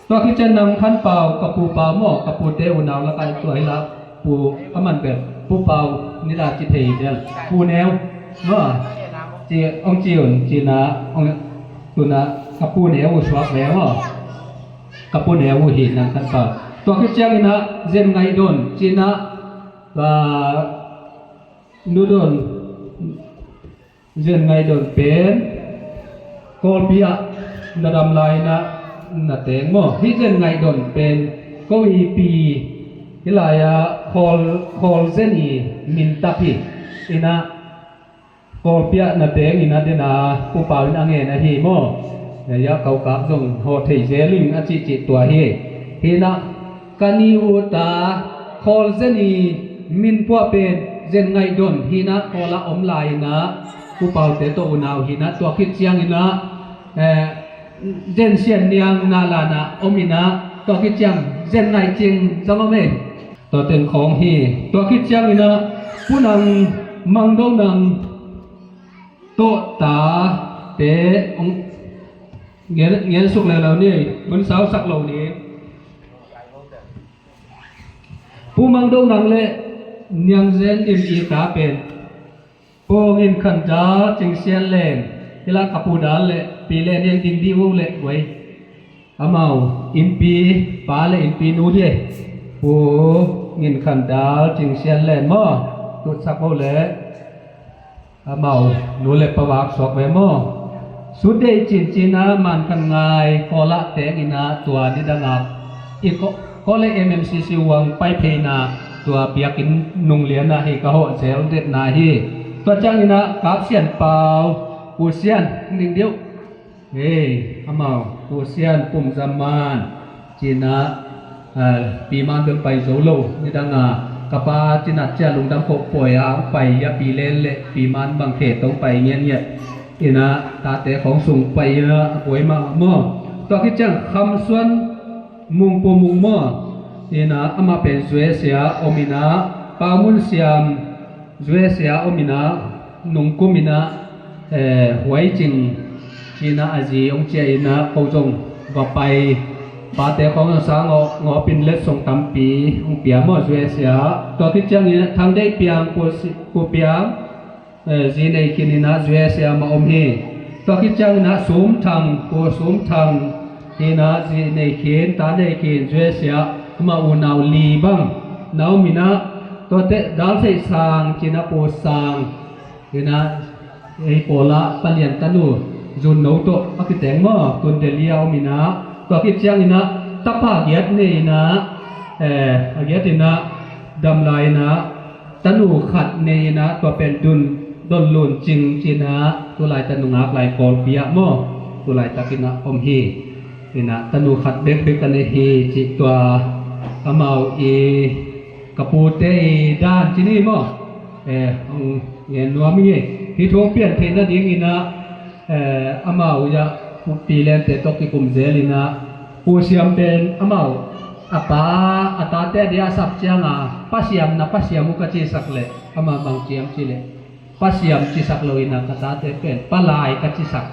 S8: ตัวคิดจะนำขั้นเปล่ากับปูเปล่าหม้อกับปูเตอุนาวละกันตัวให้ละปูก็มันแบบปูเปล่านิราจิตเทียนปูแนวเมื่อจีองจีนจีนะองตุนะกับปูแนวสวกแล้วกับปูแนวหินนั่งขั้นเปล่าตัวคิดจะนี่นะเจนไงโดนจีนะนูโดนเจนไงโดนเป็นโกลเบียนาดำลายนะนาเตงโมที่เจนไงโดนเป็นก็อีปีที่ลายคอลเซนีมินตัพีอินะโกลเปียนาเตงอินะเดนาผู้ป่าวินังเงนะฮีโมเนี่ยยาเขากับตรงโฮเทเซลิงอาจิจิตัวเฮฮินะกานิอุตาคอลเซนีมินพัวเป็นเจนไงโดนฮินะคอละอมลายนะผู้ป่าเตโตอุนาวฮินะตัวคิดเชียงอินะเจนเชียนเนียงนาลานะอมินะตัวคิดจังเจนไงจริงจำเอาไหมตัวเต็งของฮีตัวคิดจังนี่นะผู้นังมังโดนังโตตาเตองเงี้ยสุกแล้วนี่บนเสาสักเหล่านี้ผู้มังโดนังเละเนียงเจนอิมอีตาเป็นโปงินขันจาจึงเชียนเล่นเวลาขับปูดาเละปีเล่นยังดินดีวูเละไว้อามาอินปีปาเละอินปีนูดิปูงินขันดาจึงเชียนเล่นมั่วตุสักโมเละอามานูเละประวักศอกไว้มั่วสุดเดจินจีนะมันกันไงโคละเตงินะตัวนิดังอักอีกก็เลย MMCC วังไปเพนาตัวเปียกินนุงเลียนนะฮีก็เซลเด็ดนาฮีตัวจังนี่นะกับเสียนเปล่าปูเสียนหนึ่งเดียวเฮ้ยอามาปูเสียนปุ่มสมานจีนะปีมันเดินไปโซโลนี่ดังอ่ะกับปาจีนัดเจ้าลุงดำโคป่วยอ่ะไปยาปีเล่นเละปีมันบางเขตต้องไปเงี้ยนี่นะตาเตะของสูงไปเยอะป่วยมาหม้อตัวคิดจังคำส่วนมุงปูมุงหม้อนี่นะอามาเป็นสวยเสียอมินะ ปามุนเสียมจวยเสียอมินะนุงกุมินะหวยจริงจีนะอาจีองเจนะเขาจงว่าไปปาเตของสางงอเป็นเล็ดส่งตำปีองเปียมอจวยเสียตัวที่จังนี้ทางได้เปียงกูเปียงจีในกินนะจวยเสียมาอมเฮตัวที่จังนะสูมทางกูสูมทางนี่นะจีในเขียนตาได้เขียนจวยเสียมาอุณาวลีบังนาวมินะตัวเตดาลใส่สางจีนะปูสางนี่นะไอโปละปัญญาตันูจุนโนโตอักแตงมอตุนเดลียอมินะตัวคิดจังนี่นะตะปาเกียดนี่นะอาเกียดนะดำลายนะตันูขัดนี่นะตัวเป็นดุนดนลุนจริงจีนะตัวลายตันูงักลายกอลเปียมอตัวลายตะกินะอมฮีนี่นะตันูขัดเบกเบกกันฮีจิตัวอามาอกระปูเตด้านที่นี่มั้งเงี้ยนัวมีที่ทั่วเปลี่ยนเทนนั่นเองนะอามาอยากปีเลนเตตกิคุมเจลินะผู้เสียมเป็นอามาอาปาอาตาเตเดียสับเจียงปัสยามนะปัสยามุกจีสักเล่อามาบางเจียมจีเล่ปัสยามจีสักเลยนะอาตาเตเป็นปลายกจีสัก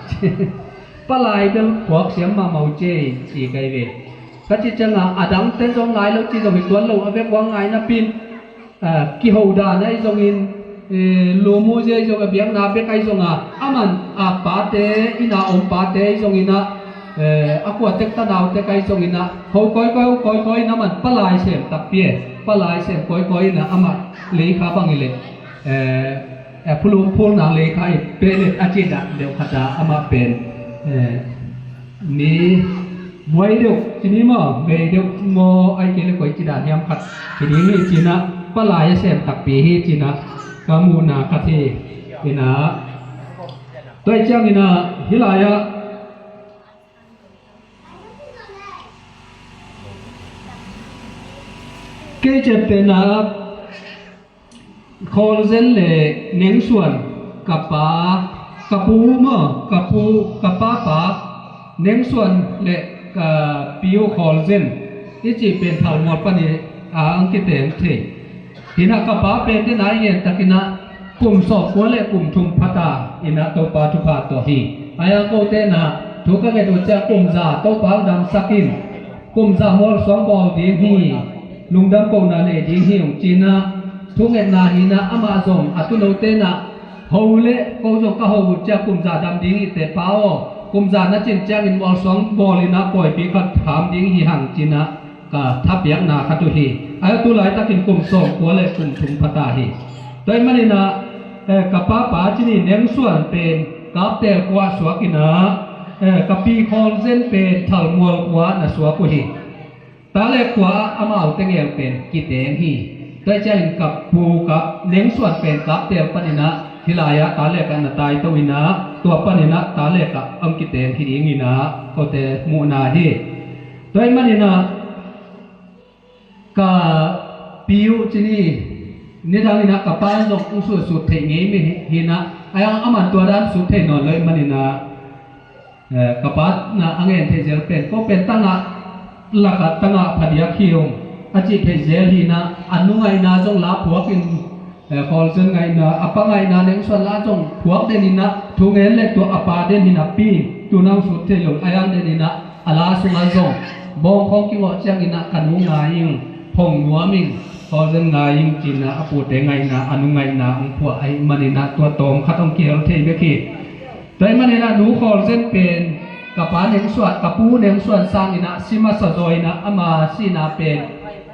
S8: ปลายเป็นพวกเสียมมาเมาเจจีไกเวก็จีจังอาดังเต้นจงไงแล้วจีจงมีตัวเราเอาแบบวางไงนะปินกิโฮดานะจงอินลูมูเจจงเบียงนาเบกไอจงอามันอาปาเตอินาอมปาเตจงอินะอากัวเตกตะนาวเตกไอจงอินะเขาก้อยนะมันปลายเสียมตักเปียปลายเสียมก้อยนะอามันเลขาบังอิเลพูลนางเลขาเป็นอาจิตะเดี๋ยวขจาอามาเป็นนี่ไว้เดี๋ยวทีนี้มั้งเดี๋ยวงอไอเกลก้อยจิตะยามขัดทีนี้นี่จีนะปลายเสียมตักปีฮีจีนะกามูนาคติอินะตัวจังอินะฮิลายะเกจเป็นนะคอลเซนเลเน้นส่วนกับปากระปูมั้งกระปูกับปาเน้นส่วนเลปิวคอลเซนที่จีเป็นเผ่าหมดปนิอังกฤษเองที่ทีน่ะกับปาเป็นที่ไหนเงี้ยตะกินะกลุ่มสอบกัวเล่กลุ่มชุมพัตตาอินะตัวปาทุพาตัวฮีอายาโกเตนะทุกข์ก็ตัวจะกลุ่มซาตัวปาดังสักินกลุ่มซามอลสองบอลดีฮีลุงดำโกนาเล่ดีฮีของจีนะทุกเอ็นนาฮีนะอามาซงอัตุโนเตนะฮูเล่โกจงก็ฮูจะกลุ่มซาดำดีฮีเตปาโอกลุ่มซานะจินจังอินวอลสองบอลลินะปล่อยปีกัดถามดีฮีหังจีนะก็ทับยักนาคัตุฮีอายตุลายตะกินกลุ่มสองกัวเล่กลุ่มชุมพัตตาฮีโดยมันนะกับป้าป๋าจีนี่เน้นส่วนเป็นกับเตลกว่าสวกินะกับปีคอนเซนเป็นทัลมัวกว่านะสวกุฮีตาเล็กกว่าอามาเอาเตงเอลเป็นกิเตงฮีโดยจะเห็นกับปูกับเน้นส่วนเป็นกับเตลปนินะฮิลายะตาเล็กกันตายตัววินะตัวปนินะตาเล็กกับอังกิเตงที่นี้นะก็เตมูนาฮีโดยมันนะกับปิวจีนี่นี่ทางนี้นะกับป้าลงอุสุสุดเทงี้มีหินะไอ้อามันตัวด้านสุดเทนอนเลยมันนี่นะกับป้านะอังเงินเทเจลเป็นก็เป็นตั้งอ่ะหลักตั้งอ่ะพัดยาคิวอาจิเทเจลหินะอันนู้นไงนะจงลาผัวกินคอลเซนไงนะอัปะไงนะเนี่ยส่วนลาจงผัวเดนินะทุกเงินเล็กตัวอัปะเดนินะปีตัวน้ำสุดเทลงไอ้ยังเดนินะอาลาสุงาจงบองของกิวเจียงอินะกันนุงไงยิงพงหัวมิงพอเรื่องไงยิงจีนนะอปูเตงไงนะอนุไงนะองพวกไอ้มันนี่นะตัวโตมขัดองเกี่ยวเทเบกีแต่มันนี่นะหนูคอเส้นเป็นกับป้าเนงส่วนกับปูเนงส่วนสร้างนี่นะซิมาสะจอยนะอามาซีนาเป็น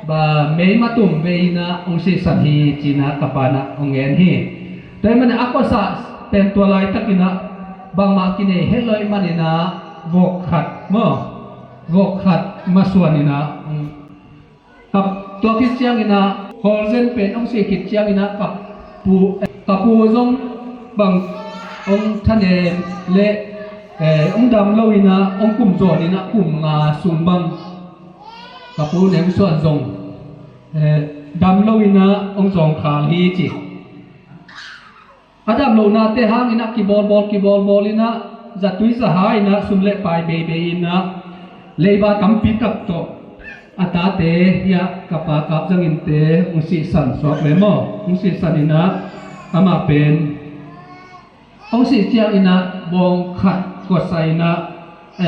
S8: บะเมย์มาตุ่มเวนะองศิสันฮีจีนะกับป้านะองเงินฮีแต่มันนี่อักษรเป็นตัวลายตะกินะบางมากินเฮลอยมันนี่นะวกขัดมั้งวกขัดมาส่วนนี่นะกับตัวคิดเชียงนี่นะคอลเซนเป็นองค์สี่คิดเชียงนี่นะกับปูจงบางองค์ท่านเละองค์ดำเรานี่นะองค์กลุ่มโจนี่นะกลุ่มงาสุ่มบังกับปูเนมส่วนจงดำเรานี่นะองค์จงขาลีจิอาดำเรานะเตหานี่นะกีบอลนี่นะจัดตุยสหายนะสุ่มเละไปเบย์นะเลยบากำปิดกับโต อาตาเตยะกะปากับจังอินเตอุสิสันสอกเลมออุสิสันอินะอามาเป็นอุสิเจียงอินะบองขัดกดใส่นะ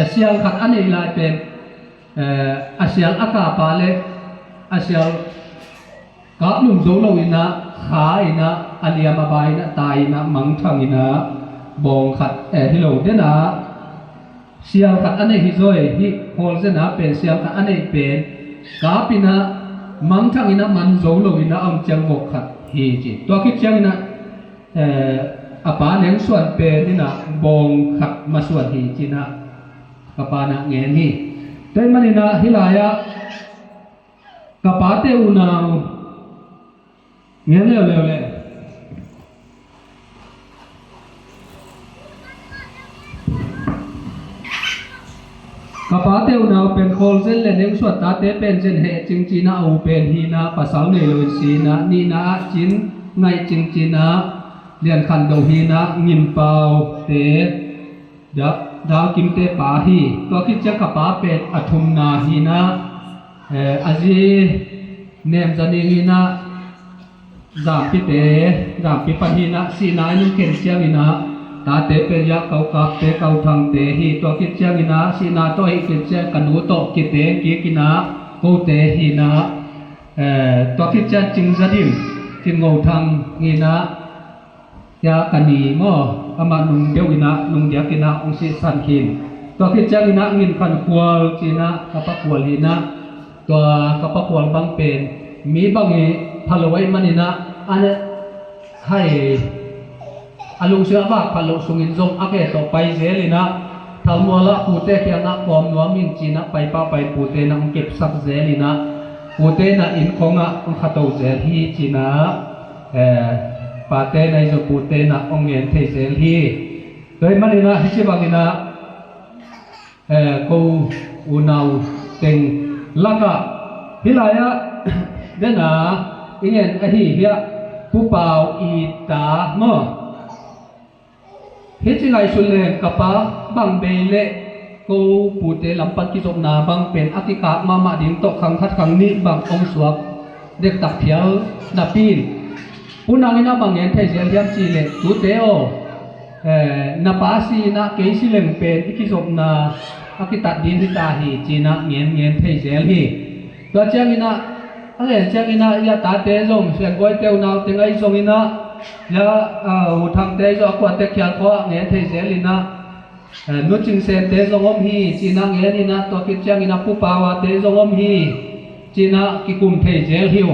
S8: เสียงขัดอันนี้ลายเป็นอาเซียนอากาปาเลอาเซียนกับนุ่มโซโลอินะขาอินะอาเลียมาบายนะตายนะมังทังอินะบองขัดที่เราเดนะเสียงขัดอันนี้ฮิโซยฮิโฮลเซนะเป็นเสียงขัดอันนี้เป็นกาปินะมังทังอินะมันโซโลอินะอัมจังบกขัดฮีจิตัวคิดเชียงอินะอาปาเลี้ยงส่วนเป็นนี่นะบองขัดมาส่วนฮีจินะอาปานะเงี้ยนี่แต่มันนี่นะฮิลายะกาปาเตอุนาวเงี้ยเร็วเลยกปาเตอุนาวเป็นโคลเซนเลเนงสวดตาเตเป็นเจนเหจริงจีนาอูเป็นฮีนาภาษาเนลวิสีนะนีนาจินไงจริงจีนาเรียนขันดฮีนะงิมเปาเตดาวกิมเตปาฮีตัวคิดจะกปาเป็นอธุมนาฮีนะอาจีเนมจันฮีนะจามพิเตจามพิปันฮีนะสีนายนุเกนเชียงฮีนะตาเตเป็นยักษ์เกากับเตเกาทางเตฮีตัวคิดเชียงฮีนะสีนาตัวฮิคิดเชียงกันหูโตกิเตกีกินะโกเตฮีนะตัวคิดเชียงจิงจัดิมจิงโงทางฮีนะยากันนีมออามานุงเดียวฮีนะนุงเดียกินะองศิสันขินตัวคิดเชียงฮีนะงินขันควลจีนะกับปะควลฮีนะตัวกับปะควลบางเป็นมีบางฮีพลวัยมันฮีนะอันนี้ให้อาลุงเสือบ้าพลุสุงินจงอาเกตไปเจลินะทัลมัวละปูเตเคียงนักกอมนัวมิงจีนะไปป้าไปปูเตนังเก็บสักเจลินะปูเตนะอินคงอ่ะองขัดตัวเจลีจีนะปาเตในจปูเตนะองเงินเทเจลีโดยมันนะที่ชื่อบังนะกูอุณาวเต็งลักะฮิลายะเดนะอิเงินอหิเฮียผู้เป่าอีตาเมื่อเฮ็ดจังไงสุเลนกับปะบังเบเลกูปูเตลำปัดกิจกนาบังเป็นอธิกามามาดิงตกขังทัดขังนี้บังองสวกเด็กตักเถียวนับปีนผู้นางนี่นะบังเงินไทยเสียเลียมจีเลตูเตโอนับภาษีนะเกสิเลงเป็นกิจกนาอธิตัดดินที่ตาหีจีนะเงินไทยเสียลีตัวเจ้านี่นะอะไรเจ้านี่นะยาตาเตจงเสียงก้อยเตียวนาวเต็งไอจงนี่นะแล้วทางเตจอกว่าเตขียนข้อเงี้ยเทเสลินะนุจิงเซนเตจงอมฮีจีนังเงี้ยนี่นะตัวคิดจังนี่นะผู้ป่าวเตจงอมฮีจีนะกิกุมเทเจลฮิว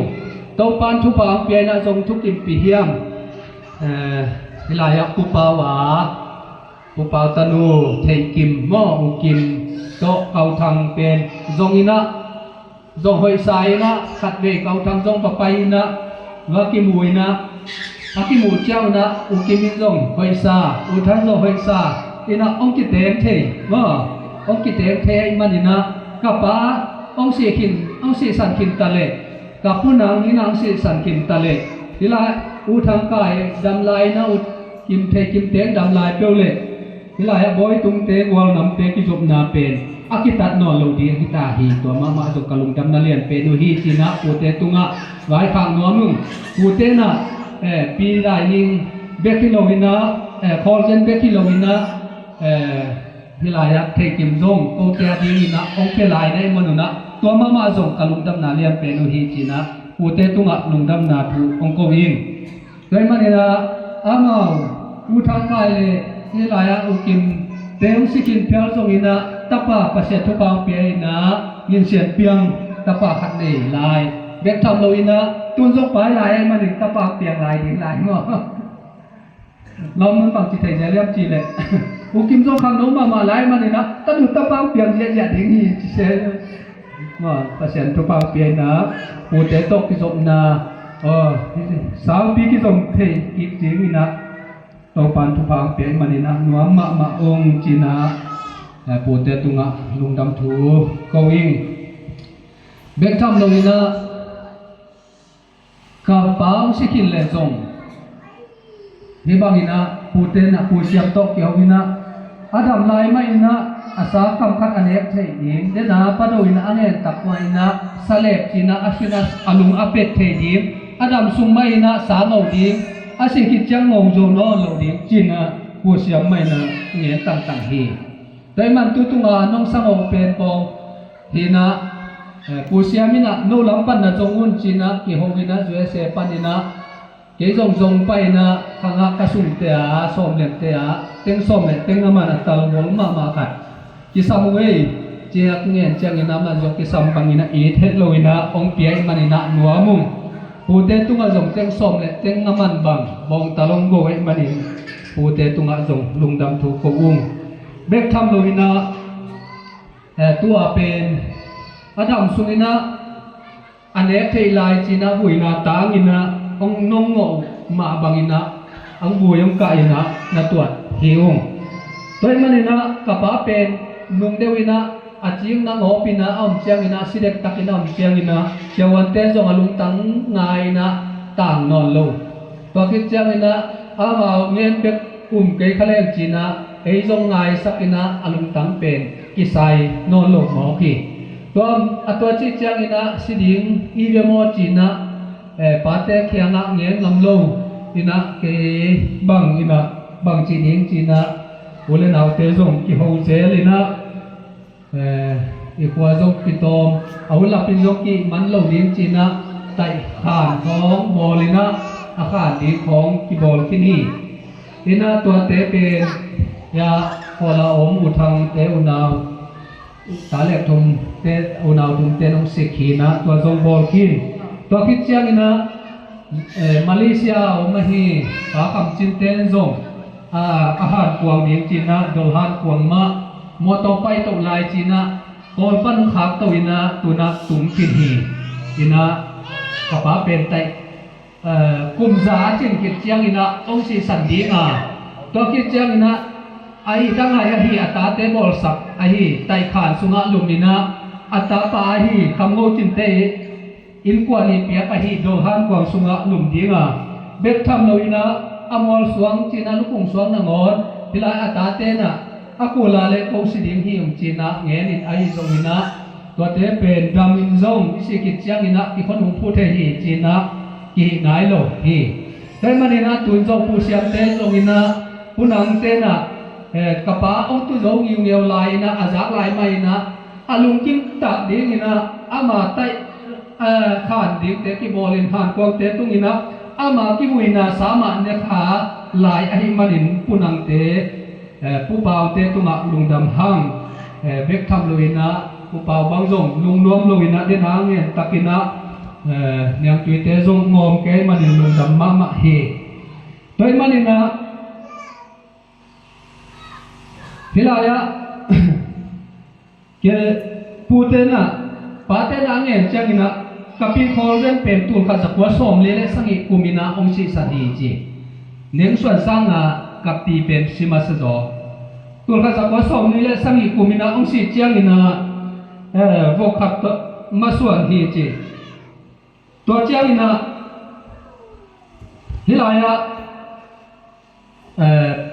S8: ตัวปานทุปางเปียนะจงทุกิมปีเฮียมเวลาอยากผู้ป่าวตนูเทกิมหม้ออุกิมโตเอาทางเป็นจงนี่นะจงหอยสายนะขัดเวกเอาทางจงปะไปนะว่ากิมวยนะอากิมูเจ้านะอุกิมิจงหอยซาอุทันโลหอยซาอินะองกิเตงเทว่าองกิเตงเทมันอินะกับป้าองเสียขินองเสียสันขินตะเลกับผู้นางนี่นางเสียสันขินตะเลทีละอุทังกายดำลายนะอุกิมเทกิมเตงดำลายเปรี้ยวเลทีละบอยตุงเตงวอลน้ำเตกิจบนาเป็นอากิตัดนอนโลดีอากิตาฮีตัวมาจงกะลุงดำนาเลียนเป็นดูฮีจีนะปูเตตุงะไว้ข้างนัวนุ่งปูเตนะปีได้ยิงเบคิโลวินะคอลเซนเบคิโลวินะฮิลายะเทกิมซงโอเคดีนะโอเคลายได้มนุนะตัวมาจงกะลุงดำนาเลียนเป็นดูฮีจีนะปูเตตุงะลุงดำนาทูองโกวินโดยมันนะอามาอุทางกายเลยฮิลายะอุกิมเตงสิกินเพียงซงอินะตะปะประเสริฐทุปางเปียนะยินเสียงเปียงตะปะขัดเนลายเบ็ดทำโลอินะตุนซกไปลายมาถึงตะปะเปียงลายถึงลายงอเรามันฟังจิตใจเรียบจีเลยอุกิมซกขังโนมาลายมาเนี่ยนะตะดุตะปะเปียงเยอะๆถึงนี่จิเสว่าประเสริฐทุปางเปียนะปูเตตกกิจกนาสาวปีกิจกเทกิจจิงนะตัวปานทุปางเปียมาเนี่ยนะนัวมาองจีนะปูเตตุงะลุงดำทูก็วิ่งเบกทำลงนะกับเป้าสิกินเลยจงนี่บางนะปูเตนะปูเสียบตกเกี่ยวนะอาดัมลายไม่นะ อาสากรรมคัดอเนกเทดิมเดนาปะโดยนะอันเนตักไว้นะสเลบจินะอาชินะอลุงอเป็ดเทดิมอดัมสุงไม่นะสาโนดิมอาสิกิจังงงโจโนโลดิมจินะผู้เสียไม่นะเงียนต่างๆฮีแต่มันตุตุงาน้องสังโอเป็นปองฮีนะผู้เสียมินะโนลัมปันนะจงอุนจินะกิโฮวินะจวยเสปันนะเกจงจงไปนะขังกะสุงเตะสมเลเตะเต็งสมเลเต็งอามันตะลวงมาขัดกิสามเวเจียกเงียนเจียงนะมันจงกิสามปังนะอีเทโลวินะองเปียมันนะนัวมุงผู้เตตุงะจงเต็งสมเลเต็งอามันบังบองตะลงโกเวมันนี่ผู้เตตุงะจงลุงดำถูกกอุงเบกทำโลวินะตัวเป็นอดัมสุนินะอันเนเทลายจีนะหุยนาตางินะองนงโงมาบังินะอังบุยองกายนะนาตัวเฮียงตัวมันนี่นะกับป้าเป็นนุ่งเดวินะอาจิงนะงอปินะอมเจียงนะสิเด็กตักินะอมเจียงนะเจ้าวันเต้นจงอลุงตังไงนะต่างนอนโลตัวคิดเจียงนะอามาเงียนเป็ดเกยขเลงจีนะไอจงไงสักินะอลุงตังเป็นกิไซนอนโลหมอกีตัวจิเจียงนะสิดิงอีเวโมจีนะปาเตเคียงะเงียงลำโลอินะเกบังอินะบังจีนิงจีนะอุเลนเอาเตจงกิโฮเจลินะอีกว่าจงปิตอมเอาลับปิจงกิมันโลนิงจีนะไตขานของบอลินะอาคารดีของกิบอลที่นี่อินะตัวเตเป็นยาพอลาอมอุทังเตอุนาวตาเล็กทุมเตอุนาวทุมเตนองสิกีนะตัวจงบอลกินตัวคิดเชียงนะมาเลเซียอมหีปากคำจินเตนซงอาหารกวางเดียงจีนะดอลฮานกวางมะมัวต่อไปตกลายจีนะก่อนปั้นขากตัวอินะตัวนักตุ่มกินหีอินะกระป๋าเป็นไตกุมซาจินคิดเชียงอินะองสีสันดีตัวคิดเชียงอินะไอ้ตั้งไงฮีอัตตาเตบอลสักไอ้ฮีไตขานสุงะลุมอินะอัตตาปาฮีคำโง่จินเตอินกว่านี่เปียกฮีโดฮันกว่าสุงะลุมดีงาเบ็ดทำเราอินะอมอลสวงจีนะลูกคงสวงนางอนพิลายอัตตาเตนะอากูลาเลโกสิดิงฮิมจีนะเงนินไอซงอินะตัวเตเป็นดามินซงอิสิกิจยังอินะที่คนหุ่นพูดให้จีนะกีไงโลฮีแต่มันอินะตุนซงผู้เสียเตซงอินะผู้นังเตนะกระป๋าองตุซงยิงเดียวลายนะอาจากลายไม่นะอาลุงกิมตักดิงอินะอามาไตขานดิงเตกิบอลินขานกวางเตตุงอินะอามากิมุยนาสามานเนขาหลายอหิมานินผู้นังเตผู้เป่าเตตุงะลุงดำหังเบกทำลุยนะผู้เป่าบางจงลุงรวมลุยนะเดินทางเนี่ยตะกินะเนี่ยตุยเตจงงอมแกมานินลุงดำมะเฮโดยมานินะฮิลายะเกปูเตนะปาเตนะเงี้ยจังนะกับปีคอเรื่องเป็นตัวข้าศึกว่าสมเลเลสังอิกุมินาองศิสันดีจีเนื่องส่วนสร้างกับปีเป็นสิมาสโจตัวข้าศึกว่าสมเลเลสังอิกุมินาองศิเจียงนะวกขัดมาส่วนดีจีตัวเจียงนะฮิลายะ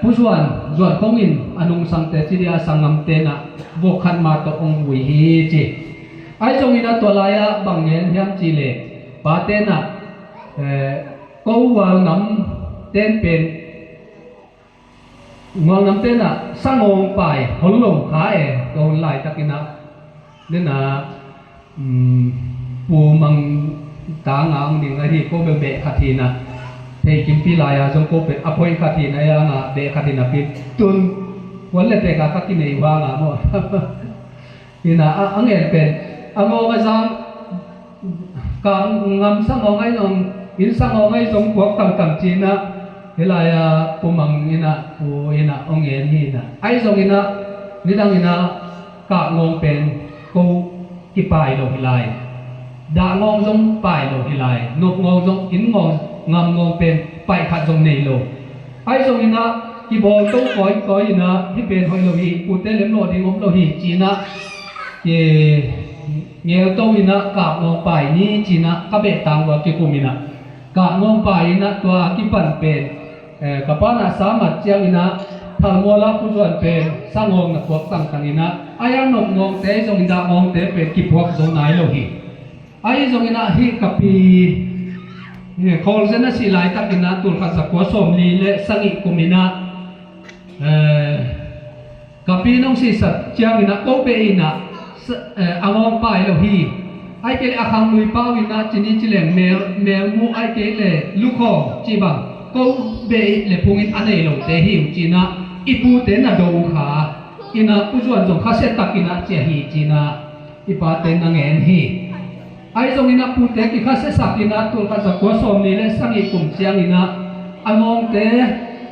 S8: ผู้ส่วนของอินอนุสังเตจิเดียสังกัมเตนะวกขันมาตัวองวิฮีจีไอ้จงอินะตัวลายะบางเงินเฮียมจีเลปาเตนะก็ว่าน้ำเต้นเป็นงวงน้ำเต้นน่ะสร้างองไปหลงขาก็ลายตะกินะเนี่ยนะปูมังตางางดิ่งไอ้ที่ก็เบะขัดทีนะเทกิมปีลายะจงก็เป็นอภัยขัดทีนะยังเบะขัดทีนะเป็นตุนวันเล็กแต่ก็กินในว่างมั่วนี่นะอังเงินเป็นอโมกษังการงำสังองไอ้นองอินสังองไอ้สงพวกต่างๆจีนะเวลาปูมังอินะปูอินะองเงินนี่นะไอ้สงอินะนี่ดังอินะกะงงเป็นกูกิปายโลหิไลด่างงจงปายโลหิไลนกงงจงอินงงงำงงเป็นไปขัดจงในโลไอ้สงอินะกิบอลต้องก้อยอินะที่เป็นหอยโลหิปูเตเล็มโลดิงมโลหิจีนะเงาโตวินะกาบงงไปนี่จีนะกะเบตังวะกิกุมินะกาบงงไปนะตัวกิปันเป็นกับปานะสามัดเจียงนะ ทางมัวละผู้ส่วนเป็นสร้างองค์นะพวกต่างๆนี่นะอายังนกงงเตจงอินดางงเตเป็นกิพวกสงไหนโลหิอาจงอินะฮิกับปีคอลเซนะสิไลตักินะตุลขัสกัวสมลีเลสังอิกุมินะกับปีน้องสิสัจจามินะโกเปอินะอางองไปโลหิไอเกลอาคังลุยป้าวินะจินิจิเลงเมลมูไอเกลลูกของจีบังโกเบเลพุงอินอันเอโลเตหิวจีนะอีปูเตนะโดขาอินะผู้ส่วนจงข้าเสตักินะเจหิจีนะอีปาเตนะเงินหิไอจงอินะปูเตกิข้าเสสักินะตุลขัสกัวสมลีเลสังอิกุมเจียงอินะอางองเต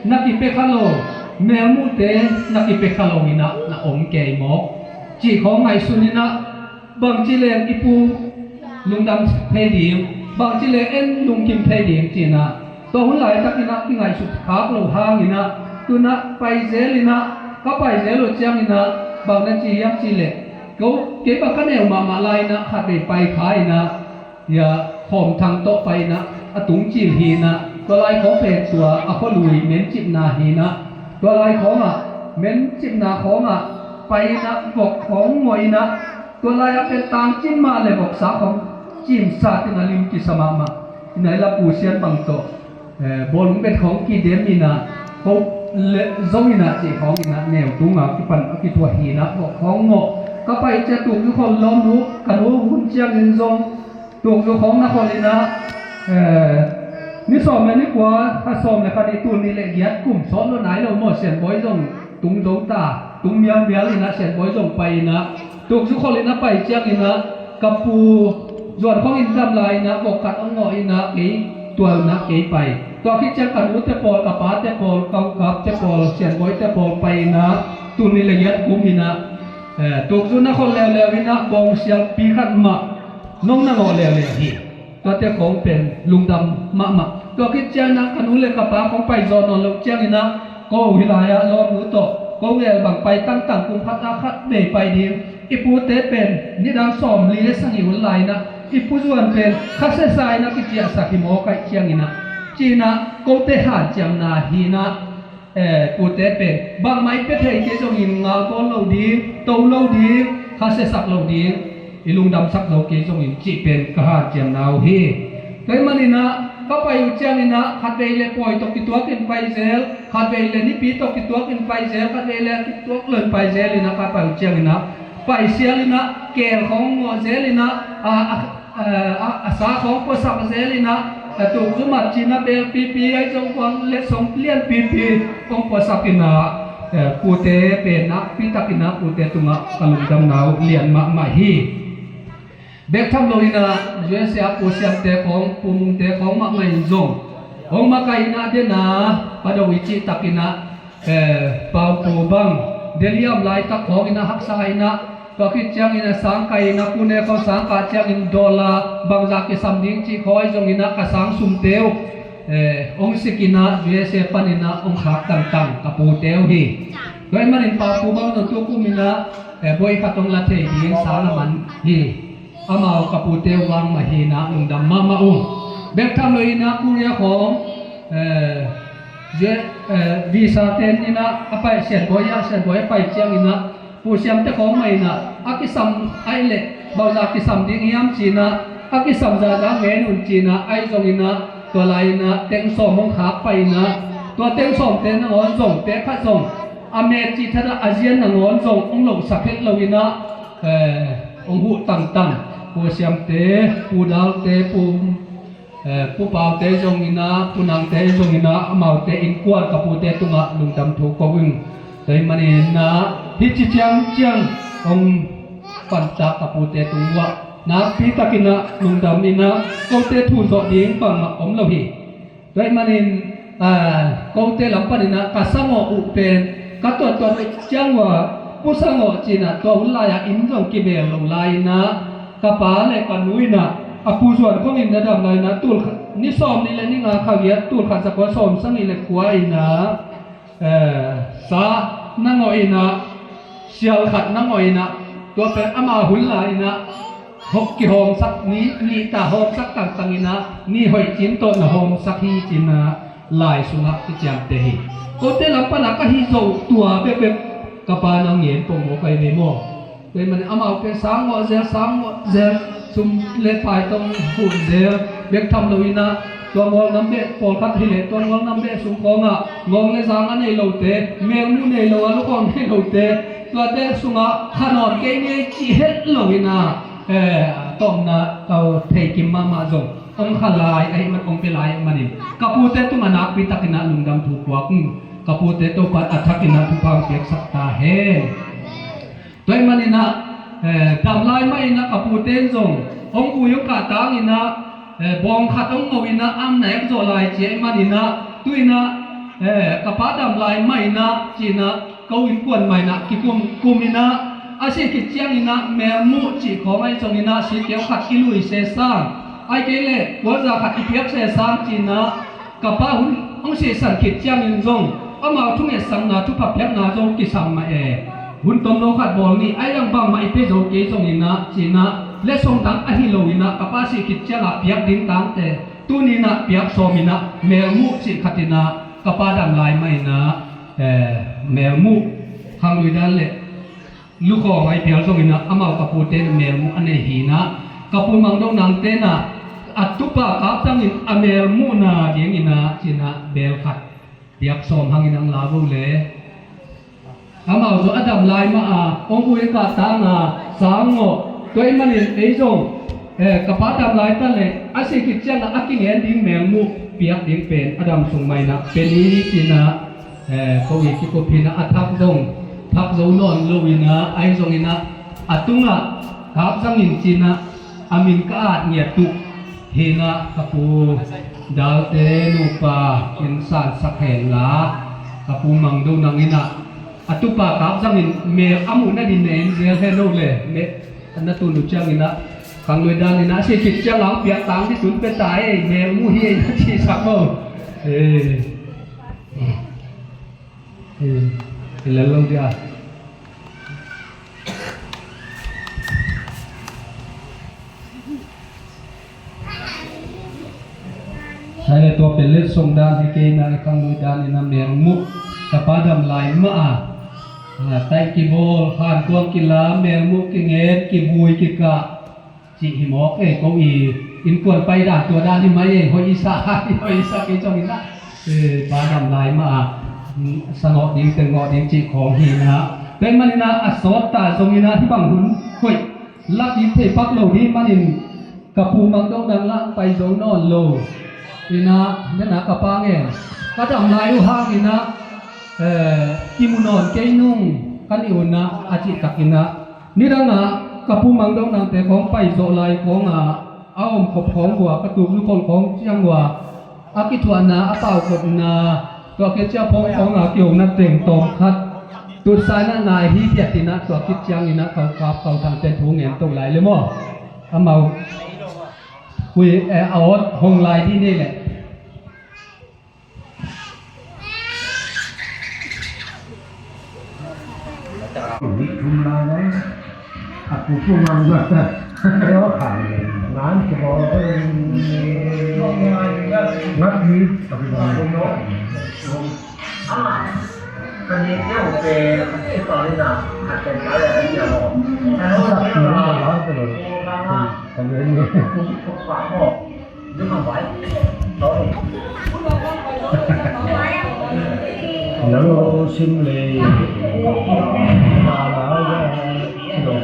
S8: นักอิเปคาโลเมลมูเตนักอิเปคาโลอินะนะองเกยมอกจีของไงสุนินะบางจิเลงอีปูลุงดำเพดีมบางจิเลงเอ็นลุงกิมเพดีมจีนะตัวหุ่นไหลตักินะที่ไงสุดขาโลหางินะตัวนะไปเซลินะก็ไปเซลเจียงอินะบางนั้นจียักจิเลก็เก็บกันเอวมาลายนะขัดไปขายนะอย่าหอมทางโต๊ะไปนะอตุงจีหีนะตัวลายของเป็นตัวอควาลุยเม้นจิบนาหีนะตัวลายของเม้นจิบนาของไปนะบอกของงวยนะตัวลายเป็นตางจิ้มมาเลยบอกสาของจิ้มซาตินาลิมกิสมามาในละปูเซียนบังโตบอลเป็นของกีเดมินะเขาเลซงอินะจีของอินะแนวตุงที่ปันที่ตัวหีนะบอกของงอก็ไปจะตุกทุกคนล้อมรู้กันว่าหุ่นเจียงเงินซงตุกทุกของนครเลยนะนี่สอบมันนี่กว่าถ้าสอบในคดีตัวนี้ละเอียดกลุ่มสอบแล้วไหนเราหมดเสียนบอยซงตุงโดตาตุงเมียเลยนะเสียนบอยซงไปนะตุกทุกคนเลยนะไปเจียงอินะกับปูส่วนของอินทำลายนะบอกกัดอ่องอินะกี่ตัวนะกี่ไปตัวคิดจะกันรู้แต่ปอกับป้าแต่ปอกับแต่ปอเสียนบอยแต่ปอไปนะตัวนี้ละเอียดกลุ่มอินะตุกสุนัขคนเลวๆนะบองเสียงปีขัดมาน้องนั่งเลวๆที่ตัวเจ้าของเป็นลุงดำมาตัวคิดเจ้านะขนุนเลยกับป้าของไปจอนนลูกเจ้านี่นะก็วิลายะรอมือโตก็เวลบังไปตั้งกุมพัดอาคัดเดไปดีอีปูเตเป็นนิดาสอมลีเลสังหิวไลนะอีปูส่วนเป็นคัสเซายนะกิจยาสักิโมไกเชียงนี่นะจีนะก็เตหาจำนาฮีนะปูเตเป็นบางไม้เป็ดเฮกจงอินงาก้อนเราดีโตเราดีคัสสักเราดีอีลุงดำสักเราเกจงอินจีเป็นกหาจำนาฮีแต่มันนี่นะก็ไปอุจจาระนะขัดไปเลยปล่อยตกติดตัวกินไปเซลขัดไปเลยนี่ปีตกติดตัวกินไปเซลขัดไปเลยติดตัวเลื่อนไปเซลเลยนะขัดไปอุจจาระนะไปเสียเลยนะเกลของงัวเซลเลยนะสาของภาษาเซลเลยนะตุกสมัติจีนะเบลปีไอ้จงกวางเล็ดสงเลี้ยนปีของภาษากินะปูเตเป็นนักพิทักษ์นะปูเตตุงะกลุงดำหนาวเลี้ยนมาฮีเบกทำโลยนะเยสยาปูเสียงเตะของปูมุงเตะของมาไม่จงของมาไกนะเดนะปะดวิจิตักินะเป่าปูบังเดลียมลายตักของอินะฮักษาอินะก็คิดจังอินะสังไกนะปูเนเขาสังกัดจังอินดอลลาบางจากิสัมดิ้งจีคอยจงอินะกสังสุมเตวองสิกินะเยสปันินะองขักต่างๆกับปูเตวฮีโดยมันอินเป่าปูบังนตัวกุมินะบอยขัดตรงละเทยิงสารมันฮีอามากับปูเตวังมาฮีนะลุงดำมาอุ้งเบกทำเลยนะกูเรียของวีซ่าเต็นนี่นะไปเสียนบอยไปเชียงนี่นะปูเสียมเจ้าของใหม่นะอากิสัมไอเล็กบาวจากิสัมดิ้งยามจีนะอากิสัมจาจางเงินุนจีนะไอจงนี่นะตัวลายนะเต็งสมมงขาไปนะตัวเต็งสมเต็งงอนส่งเตะขัดส่งอเมริกาอาเซียนงอนส่งองหลงสักเล็กเราวินะองหูตั้งปูเสียมเตะปูดาวเตะปูเป่าเตะจงอินะปูนังเตะจงอินะเมาเตะอินกวดกับปูเตะตุงะลุงดำถูกกวิ่งแต่มันเห็นนะฮิจิเจียงองปัญจกับปูเตะตุงะนะพิตากินะลุงดำอินะก็เตะถูกสอดยิงปังมาอมเราฮีแต่มันเห็นก็เตะหลังปันนะกัสมออุเป็นกัตัวเจียงว่าผู้สงบจีนะตัวหุ่นลายอินทร์กิเบลลงลายนะกระป๋าเลยกันนุ้ยนะผู้ส่วนของอินทร์ดำลายนะตูลนิสอมนี่แหละนี่งาขาวเยอะตูลขัดสกัวสอมสังนี่แหละขวายนะสานั่งอ่อยนะเชียวขัดนั่งอ่อยนะตัวเป็นอามาหุ่นลายนะหกกิโฮมสักนี้ตาโฮมสักต่างๆนะนี่หอยจินต้นโฮมสักฮีจินนะ ลายสุนัขที่จำเตหิโกเตลังปนักก็ฮิโซตัวเป๊ะๆกระปานางเงียนปงหัวไปในหม้อเป็นมันเอามาเป็นสามหัวเซซุมเล็ดปลายตรงหุ่นเสียเบียกทำลุยนะตัวงอน้ำเบะปอลคัดหิเลตัวงอน้ำเบะสุงกองอ่ะงองในสังอันในโลเตเมียมูในโลลูกองในโลเตตัวเตสุงอ่ะขนอนเกยจีเฮ็ดลุยนะต้มนะเอาเทกิมมาจงองขลายไอ้มันองไปลายมันนี่กระปูเตตุมานักพิตักนะลุงดำถูกวักกระปูเตตุปัดอัฐกินะทุกความเปียกสักตาเฮตัวมันนี่นะดำลายไม่นะกระปูเตนจงองกูยกขาตานี่นะบองขัดองเอาวินะอันไหนก็จะลายเจมันนี่นะตุยนะกระปาดำลายไม่นะจีนะเขาอินกวนไม่นะกิกุมนี่นะอาศัยกิจยังนี่นะแมวมุจีของไอ้จงนี่นะสีเขียวขัดกิลุยเสซางไอ้เกลเล่ว่าจะขัดอีเพียบเสซางจีนะกระปาหุ่นองเสสังกิจยังนี่จงเอามาทุ่งเอสังนะทุกพับเพียบนาจงกิสังมาหุ่นตมโนขัดบอลนี่ไอ้ยังบางมาอีเพียจงเกจงนี่นะจีนะและทรงดังอหิโลวินะกระปาสีกิจจะละเปียกดิ้งตังแต่ตัวนี้นะเปียกโซมินะแมวมุจีขัดนะกระปาดำลายไม่นะแมวมุทางลุยด้านเล่ลูกของไอ้เปียกโซมินะอามากับปูเตนแมวมุอันนี้หีนะกับปูมังดงนังเตนะอัตุปะกับจังอินอแมวมุนะเดียงอินะจีนะเบลขัดเปียกโซมหังอินังลาบุเล่อามาโซอดัมลายมาองค์อุยกาตังสางโงตัวมันเองไอ้จงกระปาดำลายตั้งเลยอาศัยกิจเจ้าละอักกิเงินดิ้งแมงมุกเปียกดิ้งเป็นอดัมส่งไม่นะเป็นนี้ปีนะเขาอีกที่กูพีนะอัทักจงทักโซนอนลุยนะไอ้จงอินะอัตุงะครับสังอินจีนะอามินกาดเงียตุเฮนะกระปูดาวเตนุปาอินสานสักแห่งละกระปูมังดูนังอินะอัตุปาครับสังอินเมลอามุนัดินเนนเสียแค่โน่เลยเมอันนั้นตัวหนุ่มจังนี่นะขังเลยด้านนี่นะเสียกิจจังหลังเปียกตังที่สุดเป็นตายแมวมูเฮียที่สักโม่แล้วลงdiaใช้ตัวเป็นเลือดทรงด้านที่เกณฑ์ในขังเลยด้านนี่นะแมวมุกระปาดำลายมะไตกิโบขานกวงกิลาแมวมุกกิเงดกิบุยกิกะจิหิมอกเกาอีอินกวนไปด่านตัวด้านนี่ไหมหอยอีสากิจงอินะปาดำลายมาสงอดิ้งเตงอดิ้งจิของหินะเป็นมันนะอสอตตาทรงอินะที่บังหุนหอยลักยินเทปักโลนี้มันอินกับภูมังต้องดังละไปโซนอนโลอินะนั่นนะกับปางกระดำลายห้างอินะกิมุนอนเกยนุ่งกันอิวนะอาจิตักอินะนี่ดังนะกับผู้มังดงนางแต่ของไปโซลายของเอาอมขบของหัวกระตุกลูกคนของเชียงหัวอากิทวานะอาเป่ากดนาตัวเกจ้าพงของเกี่ยวนักเต่งตองคัดตุดสายนายฮีเปียตินะตัวคิดจังอินะเขาครับเขาทำเป็นถุงเงินตรงไหลเลยมั้งอาเมาคุยเอาหงลายที่นี่แหละ
S2: ทุ่มลายนะaku pun membuat dia kan nanti kalau nanti tapi kalauอันนี้เนี่ยเป็นตอนนี้นะอาจจะใช้อะไรอย่างเงี้ยแล้วถ้าเกิดเราร้อนไปเลยทำยังไงฝากหม้อยึดเอาไว้ต่อแล้วชิมเลยมาแล้วโดน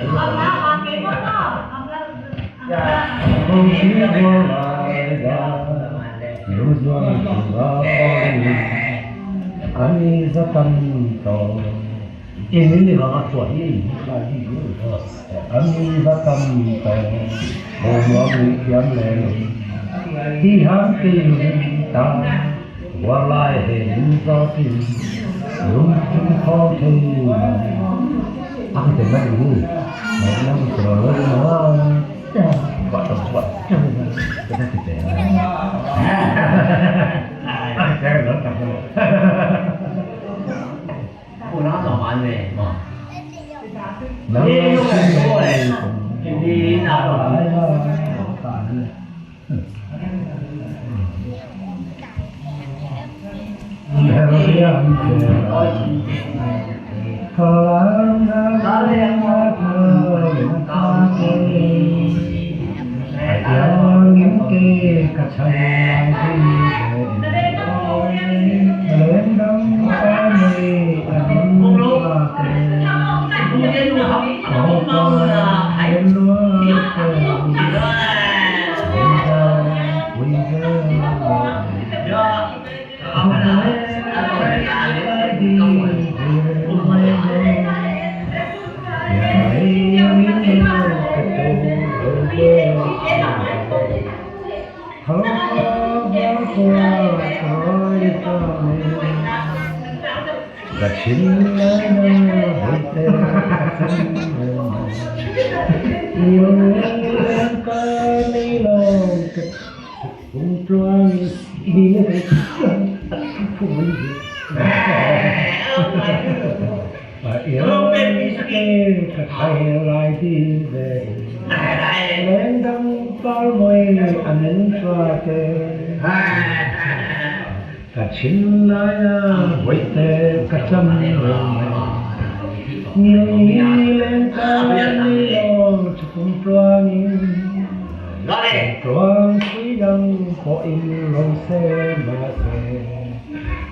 S2: không chỉ có lại đã yêu duyên của anh rất tâm cầu em nghĩ là tuổi anh rất tâm cầu hồ nó bị kiếm lên khi hắn tìm ta qua lại hiện ra tìm đúng khó thi anh thì mất đi mấy năm rồi nó gọi là gọi cái này thì để cái lớn càng hơn cô nó giỏi ăn về mà nó đi nào rồi
S6: yang Kalang yang ke kacang lendang kami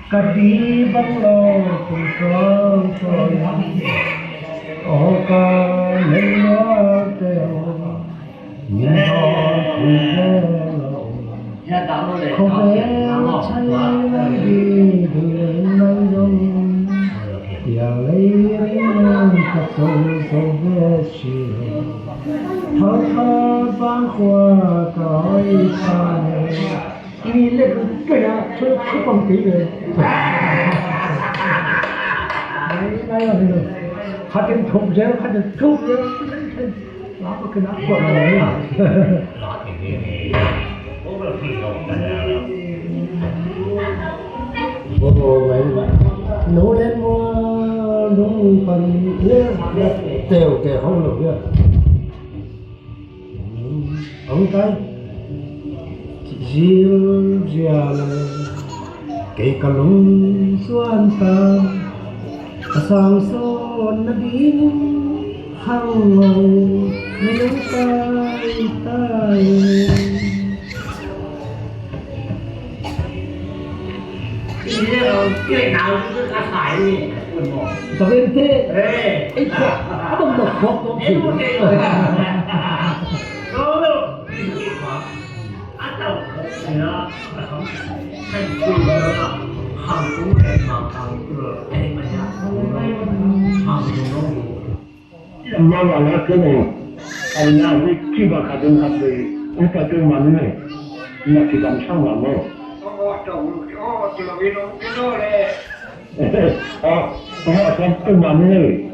S6: Kadi banglo kontrol oka lelate nino kunelo kobe chayi dunayong ya leiring kasong sobeshiro thapa bangwa kai sane ini lek kaya chupang tibe 하긴 통제를 하든 통제를 나도 그냥 거야. nấu lên mua đúng phần đều kể không được nữa ông cái riêng là cái cả lông xuân ta sang son na din hang ngầu nâng tay tay cái nào cũng là phải tao lên thế ấy không được không chỉ đó đâu ăn đâu nó thành quy nó hàng cũng để mà hàng cửa em mà nhà hàng nó
S2: 엄마가 나 그네 아니야 우리 키가 가든 갔더니 오빠 좀 많네 나 기감 참 많어 좀 많네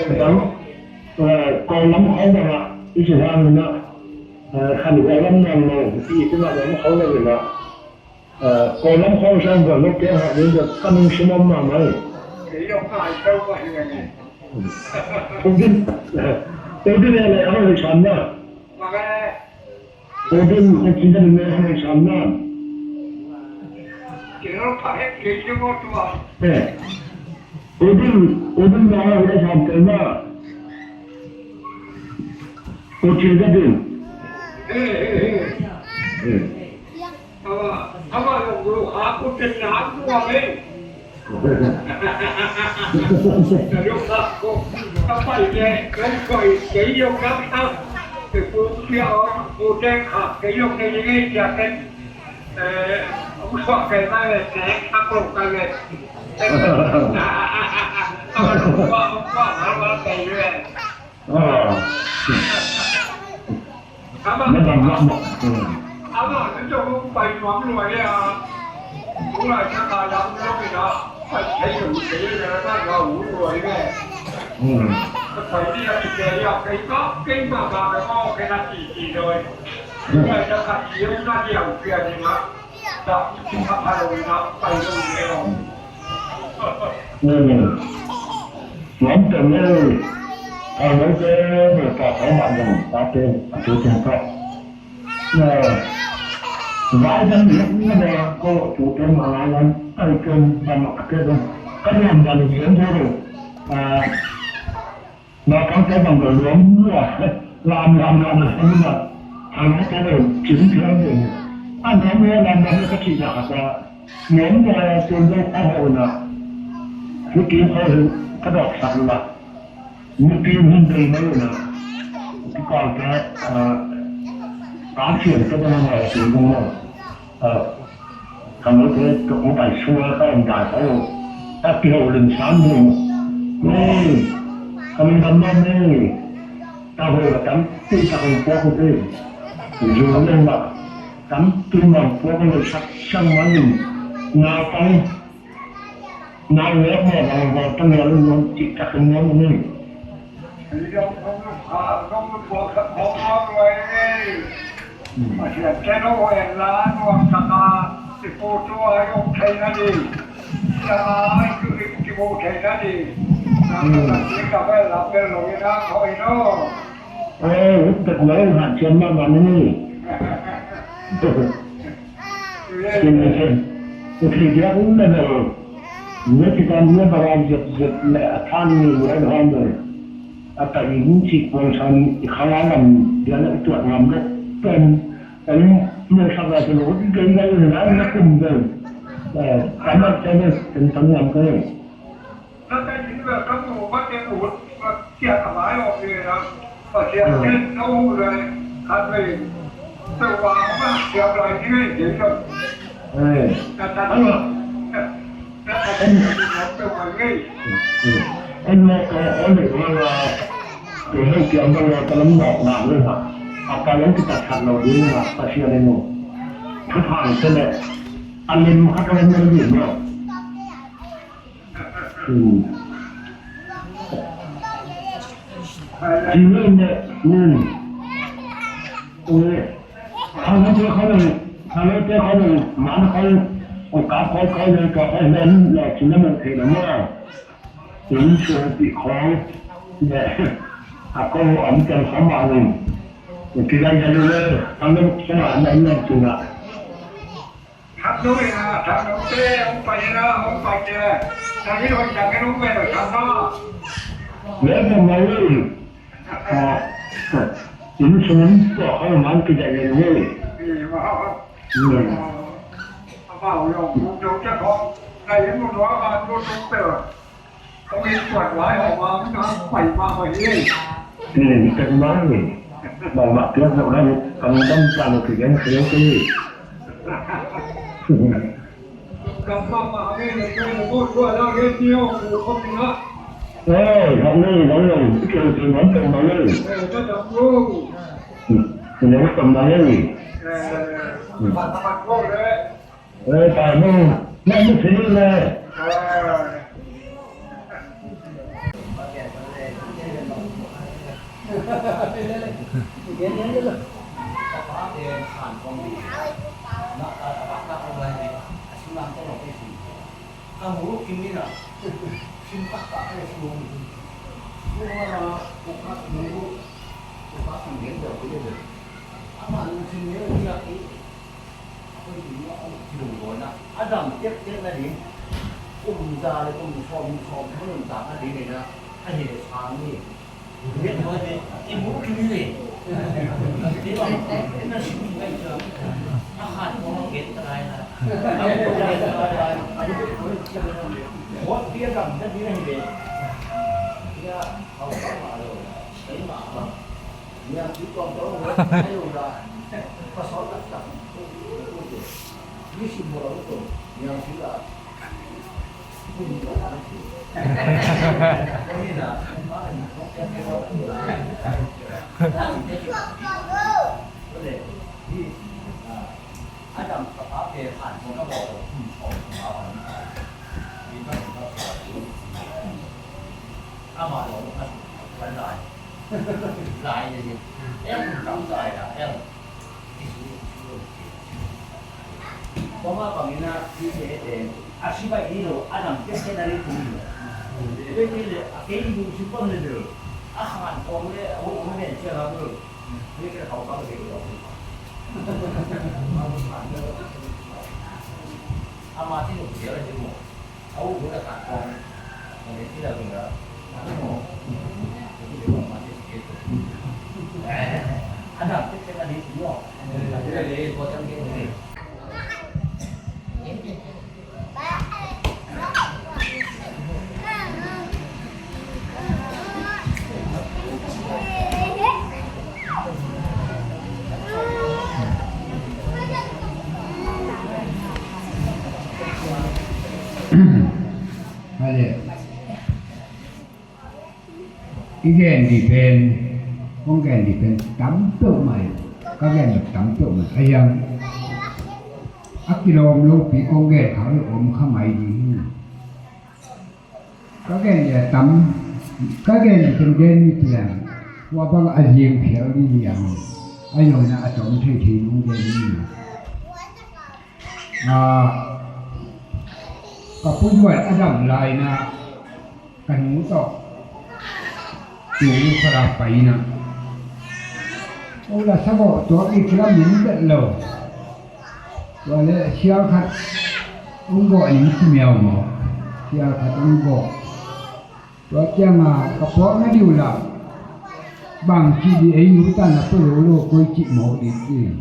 S2: 그다음 còn lắm không đâu ạ ý chỉ là mình ạ khăn cái lắm năm này thì cái mặt nó không là gì đó còn lắm không sang rồi lúc kia họ đến được căn số mâm mà mấy cái dòng phải đâu vậy này thông tin đầu tiên là không được sắm nữa đầu tiên là chính là mình không được sắm nữa cái nó phải cái chứ không có đầu tiên là không được sắm cái mà tôi chưa ra đường 아마 아고 때문에 아고 와네 그래갖고 아빠 이제 거의 개용 감사 그 부피어 부대가 개용 내게 약간 우스워게 나에 하고 가게 아마 오빠 때문에 아마 그쪽 빨리 와면 와야 우리가 잠깐 양쪽이나 제일 제일가 우리가 이게 거기가 이제야 그러니까 게임마다 뭐 그냥 지지rồi 그러니까 잠깐 이용하지 않게 하지만 자 생각하러 우리가 빨리 오게요
S9: nhóm tuần ơi mấy cái cả các bạn đồng ta tên chú tiền cậu Vài năm nữa nó là có chủ trương mà làm ai cần và mặc cái đó cái làm là được diễn ra rồi nó có cái bằng người lớn là làm nhưng mà thằng cái này chứng kiến rồi anh thấy nghe làm cái gì là muốn là tương đối xã hội là cái kia thôi cái đọc sẵn là những cái vấn đề nữa là cái còn cái phát triển cái này là sử dụng thằng cái cũng phải xua các ông đại phải các kiểu lần sáng rồi kami naman tahu kan kita kumpul itu jualan lah kan cuma kumpul sang mana ngapain nanya orang tengah lu kita kenal ni
S2: masih ada orang lain orang sana di foto ayo kain ni sana itu mau kain ni
S9: tức lấy hạt chân mà bạn này thì ra cũng là nếu chỉ cần nếu mà làm việc là than nhiều hơn hơn rồi tại vì những chị quan trọng khá là làm để nó tuột làm đấyเป็นเมื่อสักวันจะรู้ที่เกินได้เลยนะนักบุญเลยแต่สามารถใช้ได้เป็นทั้งงานก็ได้
S2: ถ้าได้ยินแบบทั้งหมู่บ้านเจ้าหนูเสียหายออกเลยนะเสียเงินเอาเลยขาดไปแต่ว่าว่าเสียอะไรที่ไม่เห็นก็แต่ทั้งหมดเป็นวันนี้
S9: อันนี้ก็อันนี้ว่าเดี๋ยวให้เกี่ยวกับเราจะล้มหลอกหนาเลยครับอาการนั้นที่ตัดขาดเราดีนะปัจจัยในโน้ทุกทางเสด็จอันนี้มันก็เป็นเรื่องอื่นเนาะทีนี้เนี่ยทางนั้นเขาเลยมันเขาโอกาสเขาเลยก็ให้เล่นแหลกชิ้นนั้นมันเองนะเมื่อถึงช่วงปีของเนี่ยก็อันเป็นสมัยหนึ่งที่ได้ยันเลยทางนั้นสมัยนั้นนั่นจริงอ่ะ
S2: ครับด้วยนะทางน้องเต้องไปนะองไปเจอทางนี้เราอยากให้น้องไปหน่อยครับเนาะ
S9: แล้วทำไมถึงช่วงก็ให้มันก็ได้ยันเลย
S2: ว่าเปล่าโยมเจ้าของใครเห็นมันว่ามาดูตรงเต๋อต้องมีตรวจไว้ออกมาไม่ต้องไปมาไปเลย
S9: นี่เป็นมาเลยบอกว่าเพื่อนเราได้กำลังต้องการคือยังเสียที่
S2: กำลังมาเนี่ยเราพูดว่าเราเรื่องเดียวคือคนนี้นะ
S9: ทำนี่น้องเลยที่เกี่ยวกับน้องเป็นมาเลย
S2: ก็จะรู้
S9: น้องเป็นมาเลย
S2: ปัดโก้เลย
S9: แต่ไม่ไม่ซื้อเลย
S7: Adam tiếp là gì? Cùng ra để cùng form nó làm tạo ra đi này đó. Anh nhìn để sáng đi. Biết thôi thì em muốn cái gì? Thế mà nó chỉ ngay giờ. Nó hạt nó biết cái là. What dia rằng cái gì này vậy? Dia không có mà rồi. Đấy mà. Nhà chỉ còn có cái luôn là có số tất cả. Ini simbol itu yang sudah punya nanti. Ini dah, boleh. Di ada apa peran mereka bawa amal orang kan lain, lain jadi. Kamu lain dah,เพราะว่าฝั่งนี้นะที่เองอาชีพนี้เราอันนั้นเป็นแค่นั้นเองเป็นนี่เลยแค่ยูชิปเปอร์เลยเด้ออาหารของเนี่ยโอ้โหเนี่ยเชื่อเราเด้อนี่ก็เขาก็เด็กเรา เอามาที่หนุ่มเสียเลยจิ๋วเอาหัวกระตักกองตรงนี้ที่เราถึงแล้วอันดับที่เป็นอดีตสิยอกที่เราเรียนพอจำเป็นเลย
S6: Again depend, again depend. Tắm tự mày, các again được tắm tự mày. Ai yang, akilom lu pi again khảo được ôm khăm mày gì. Các again ya tắm, các again cần again như thế nào? Qua bằng anh riêng phiếu đi yang, ai nói na trong thế thì again như nào? Các phụ huynh Adam lại na, cần ngủ tọt. Tunggu kerapa ina. Olah sabok tu ikram ini tak lo. Wala siapa kat unggo ini semua mo. Siapa kat unggo. Tuaca ma kapok na diulah. Bang ciri ini hutan apa lo koi cik mo itu.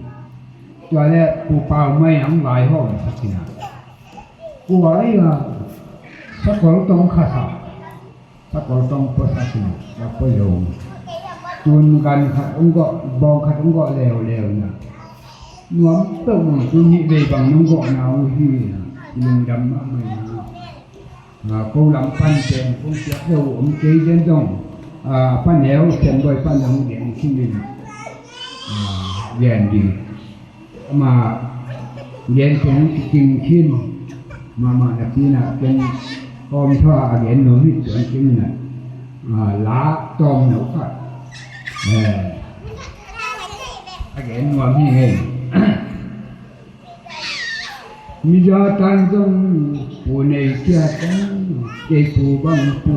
S6: Tuaca pupau mai yang lai ho sakina. Kuai lah. Sekolah tong khasa. Sekolah tong posasi. Apa yo tun kan khat unggo bong khat unggo leo na nuam to mo tun ni dei bang unggo nau hi lung dam ma mai na ko lam pan chen ko sia do ke den dong pan neo chen boi pan long den kin din yen di ma yen chen king kin ma na pina ken om tho again no ni chen kin na lá tôm nấu phật again nuam hi he mi ja tan dong pu nei chia tan ke pu bang pu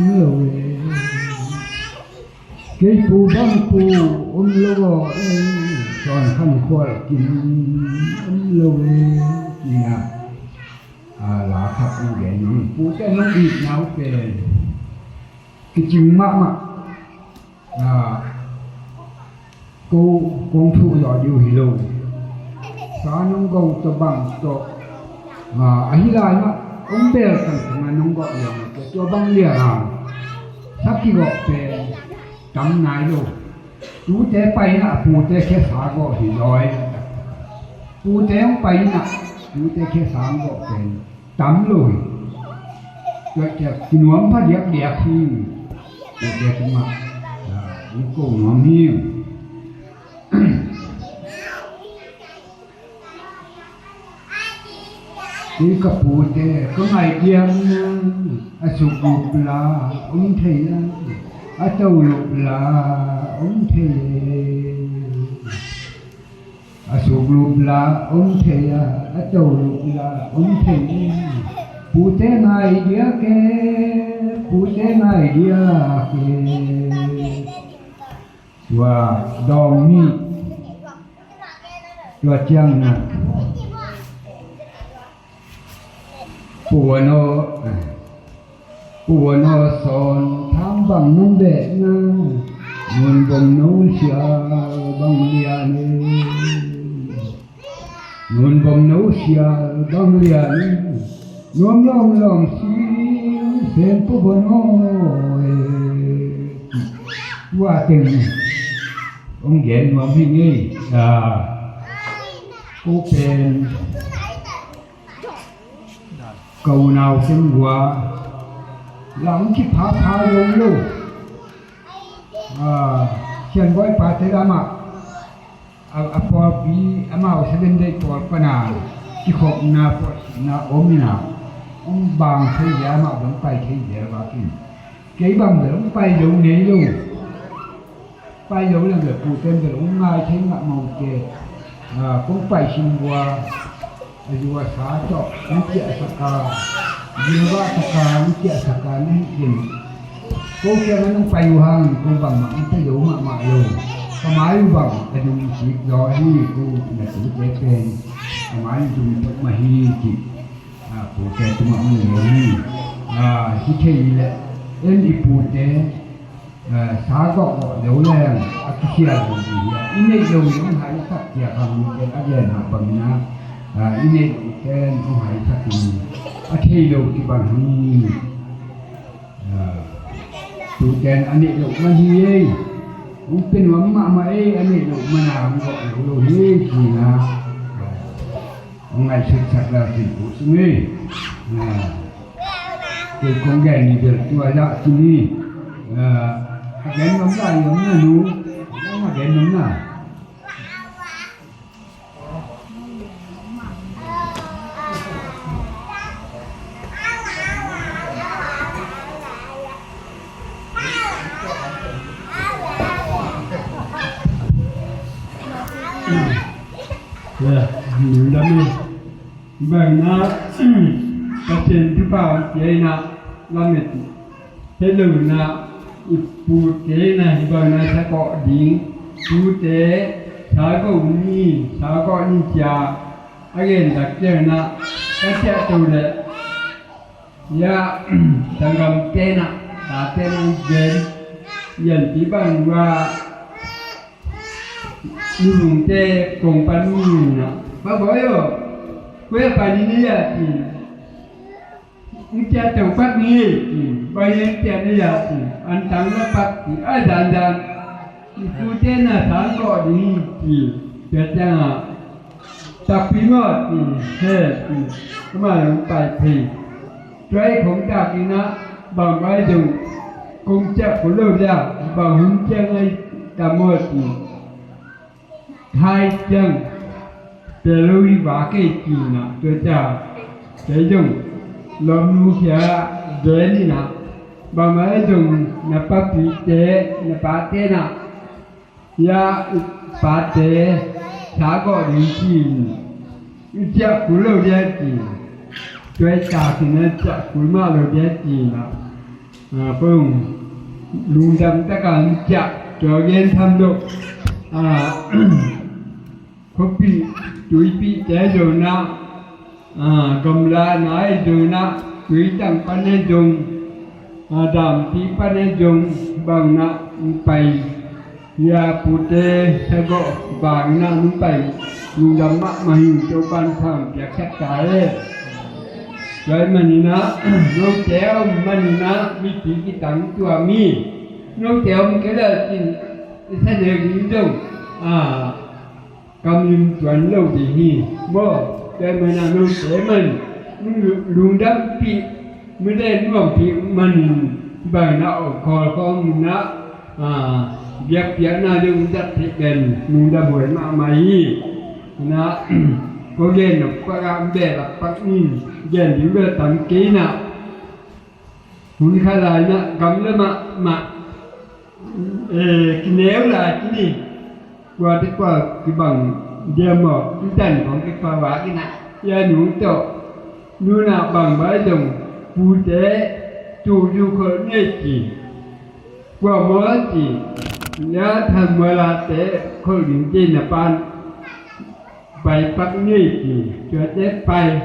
S6: lo we ke pu bang pu lo son khan khol kin lo we ya lá khắp again pu te no đi nấu pe cái chim mắc cô công thu dò điều hi lô cá nông công cho bằng cho ấy lại mà ông bèo cần mà nông gọi là cho bằng liền sắp khi gọi về tắm nái lô chú té bay nè phù té khé sáng gọi thì nói phù té ông bay nè chú té khé sáng gọi về tắm lồi rồi cái nuông phát đẹp đẹp thì đẹp mà những cô nuông hiu cái cặp phụ thế có ngày điên sụp lụp là ông thầy trâu lụp là ông thầy sụp lụp là ông thầy trâu lụp là ông thầy phụ thế ngày đĩa kê phụ thế ngày đĩa kê và đòn mi và chăng nè Pua no son tham bằng nung đệ na nguồn bồng nấu xia bằng liane nguồn bồng nấu xia bằng liane nuông long long xi sen pua no qua từng ông ghẹn mà mình nghĩ cô pen cầu nào xin qua lòng chỉ phá luôn luôn chân gói phá thế ra mà apa bi amau seben dei por pana ki khop na omina ông bang thế giá mà vẫn phải thế giá và cái bằng để ông phải dùng này luôn phải dùng là được phụ tên để ông ngay thế ngạ màu kề cũng phải xin qua Jua satu, nanti asaka, jua asaka, nanti asaka ni jen. Kau kira mana payuhan, kau bang mak, nanti jauh mak lo.
S2: Kemarin bang, ada musik dohi ku nak tujukan. Kemarin tu untuk mahiji, putih tu mak ni. Kita ini, ini putih, sagok dolan, akhir ini jauh yang hari sakya kami ada nak bangna. Ini kan hari sakya. Akhir jauh di bang ni. Tujukan anik jauh mahiji. Mungkin mama ani lu mana kok lu ni kina ngai sukses lah tu sini ke konggan ni dia tu ada sini agen nomna yang mana lu agen nomna Dami bangna kasen tupa yena lamit heluna putena bangna sako ding pute sako ni ja again dakena kacha tole ya tanggam tena taten gen yan tibang wa nung te kompani na baboyo kue pani ni ya ti ntia tempat ni bayen tia ni ya ti antang lepat ti dan itu tena sangko ni ti jadi tapi ngot ti he ti kemarin pai pi doi khong ta ki na bang bai dung kong cha ko lo ya bang hun chang ai ta mo ti hai chân để lui vả cái gì nè tôi chào để dùng làm nu kia để đi nè bà mới dùng nè bắt bị chế nè bắt thế nè ya bắt chế thả gọi đi gì chắc cú lâu thế gì tôi chào thì nó chắc cú mà lâu thế gì nè phương luôn đâm tất cả chắc trở nên tham được kopi tuipi tejo na gamla nai jo na tuitang panejong dam pi panejong bang na pai ya pute sago bang na pai ngam ma mahi cho ban tham ya khat kae lai manina no teo manina mi ti ki tang tua mi no teo mi ke da tin sa de gi dong cầm chuẩn lâu thì hi mơ cái mình làm luôn thế mình luôn đắp bị mới đây nó bị mình bài nọ khỏi con nó việc việc nào đừng đặt thì đền luôn đắp buổi mà mày nó có ghen nó có làm để là bắt nhìn ghen những cái tấm ký nào muốn khai lại nó cầm lên mà nếu là cái gì qua cái bằng dia mau danของcái quả vả cái nè ya nụ to nụ nào bằng bãi đồng phụ tế chủ du khởi nghe chỉ qua mới chỉ nhớ thành mới là tế khởi những trên là ban bài bắt nghe chỉ cho chết bay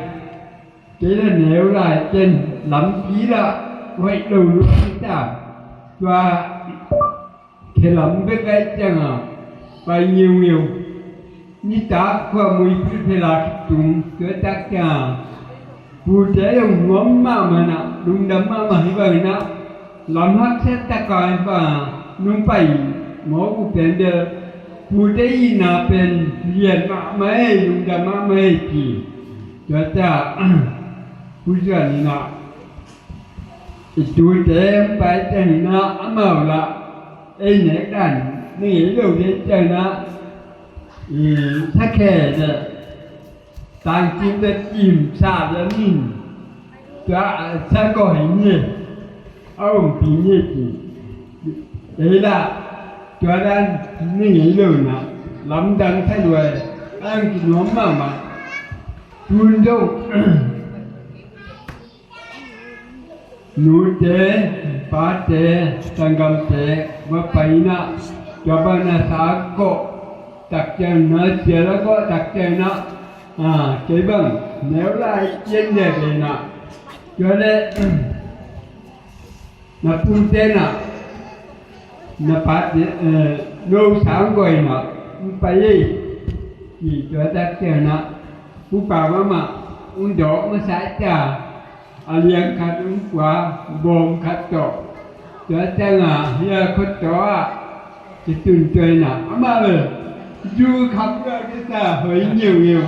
S2: thế là nếu là trên lắm chí là vậy đầu luôn chúng ta và thì lắm cái chẳng à bay nhiều ni ta qua mui phê là tung cái tác cả phụ tế ông ngóm mà nè đúng đấm mà như vậy nè làm hết xét ta coi và nung phải mỗi cuộc tiền đề phụ tế gì nè bên liền mà mấy đúng đấm mà mấy chỉ cho ta phụ trợ như nè tuổi tế phải chân nè màu là ấy nè đàn nghĩ đâu đến chơi nèถ้าแค่จะต่างจิตจะอิ่มชาจะนิ่งจะถ้าก็เห็นเนี่ยเอาปีนี้จีเอ้ล่ะตัวนั้นนี่เลยนะลำดังแค่ด้วยอันกินน้ำมาจุนดูหนูเจป้าเจสังกัมเจว่าไปนะจ
S5: coba na sako tak jana jela ko tak jana cái bằng nếu lại trên đề về nè cho nên là phun tên nè là phát nô sáng gọi nè phải gì chỉ cho ta chơi nè phú bảo mà đó mà sẽ trả liền khát quá bom khát chọ cho ta là giờ khát chọ chỉ từng chơi nè mà rồi du khắp ra cái ta hơi nhiều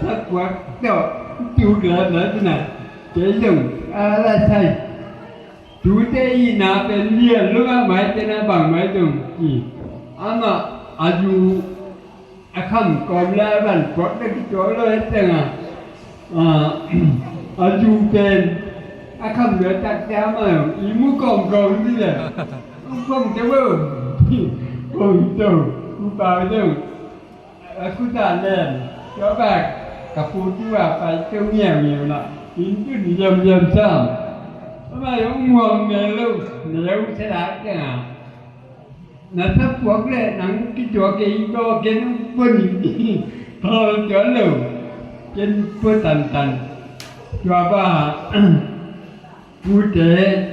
S5: thất quá đó chú gỡ nữa thế này cái dùng là sai chú tê y na bên liền lúc á máy tên là bằng máy dùng gì mà du không còn là bạn có cái chỗ đó hết trơn du tên không được tắt cha mà ý muốn còn gì vậy không cháu ơi còn đâu bao nhiêu cứ ta lên cho bạn cả phụ chú phải kêu nhiều nè chính chứ dầm sao mà giống nguồn nghề luôn nếu sẽ đã cái nào là thấp quốc lệ nắng cái chỗ cái đo cái nó phân thôi trở luôn trên phân tần cho bà phụ trẻ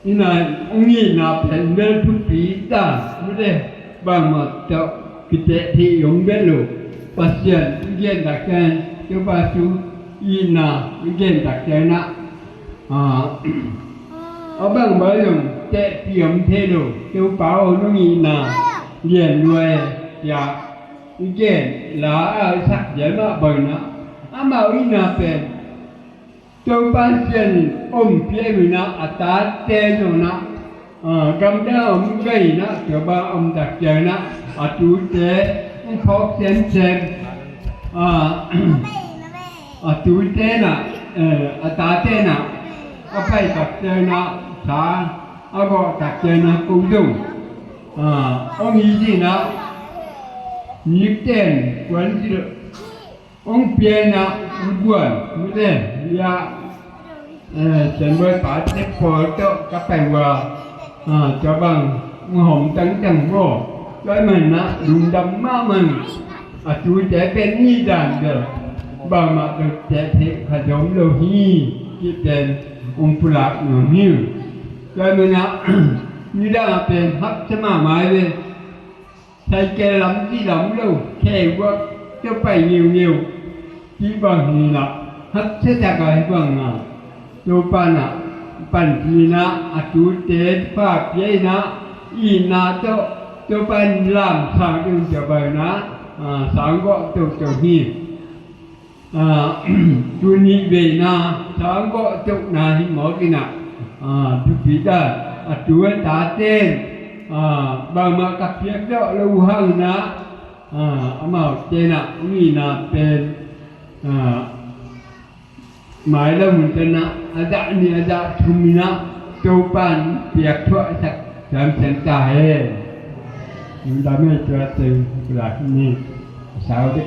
S5: như này ông nhìn nào thành bên thuốc phí ta như thế bằng một chỗ cái trẻ thì ông biết luôn pasien gen takkan coba tu ina gen takkan nak abang bayang cek piam thelo tu pau no ina gen nuai ya gen la sak je ma bana ama ina pen tu pasien pie mina atas te no na kam da gai na coba takkan na atu te khó xem túi thế nè tá thế nè phải tập chơi nè xả gọi tập chơi nè cũng dùng ông nghĩ gì nè nhịp tiền quấn gì được ông bia nè buồn như thế ya chân với phải tiếp phở cho các bạn vào cho bằng hồng trắng chẳng vô cho mình á đúng đấm má mình chú trẻ bên như đàn được bà mà được trẻ thì phải giống lâu hi cái tên ông phụ lạc nó nhiều cho mình á như đàn bên hấp cho mà mãi lên thầy kê lắm gì lắm đâu kê quá cho phải nhiều chỉ bằng gì là hấp sẽ ra cái bằng cho bạn gì nè chú trẻ pháp vậy nè y nè cho bạn làm sang đường cho bạn nè sáng gọi cho hi chú nhị về nè sáng gọi cho nè thì mỗi cái nè chú biết đó chú ta tên bằng mà cặp việc đó lâu hơn nè mà tên nè nghĩ nè bên mãi lâu mình tên nè đã thùng nè cho bạn việc thoại thật làm sen tài chúng ta mới cho từ là như sao đấy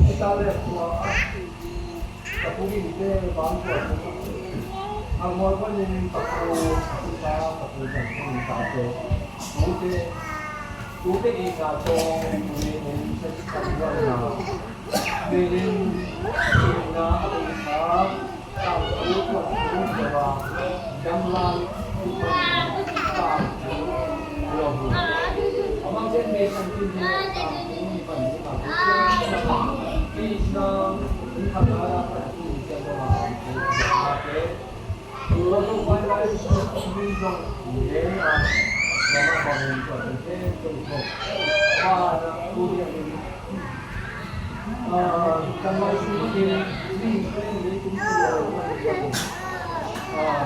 S6: kita lihat semua tapi kita bantu angmor pun yang pakai kita pakai jantung satu ute ika to ini sekitar na dengan na kita tahu itu bahwa jumlah kita belum amang dia mesan ini Islam Al-Qur'an Kalau pandai Islam dia nama bangun itu ada kuliah ini sama ini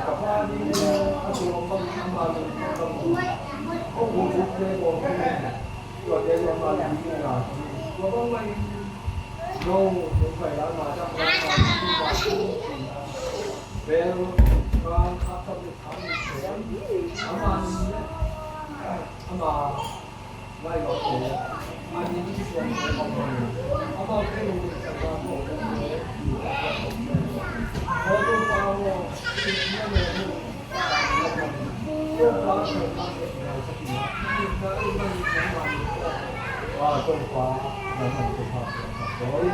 S6: kapan ini aku lomba sama oh bukan kalau dia lomba ini lah lomba เราสงสัยแล้วมาจากการที่เป็นการขับรถทางเสียงอามาไว้รถเสียอันนี้ที่ส่วนของเราอามาเป็นสังกัดของเราพอตัวเราที่นี่เนี่ยตัวเราเป็นการเก็บเงินสักทีที่เราไม่มีสมาธิว่าตัวเราเราทำตัวเราโอ้ย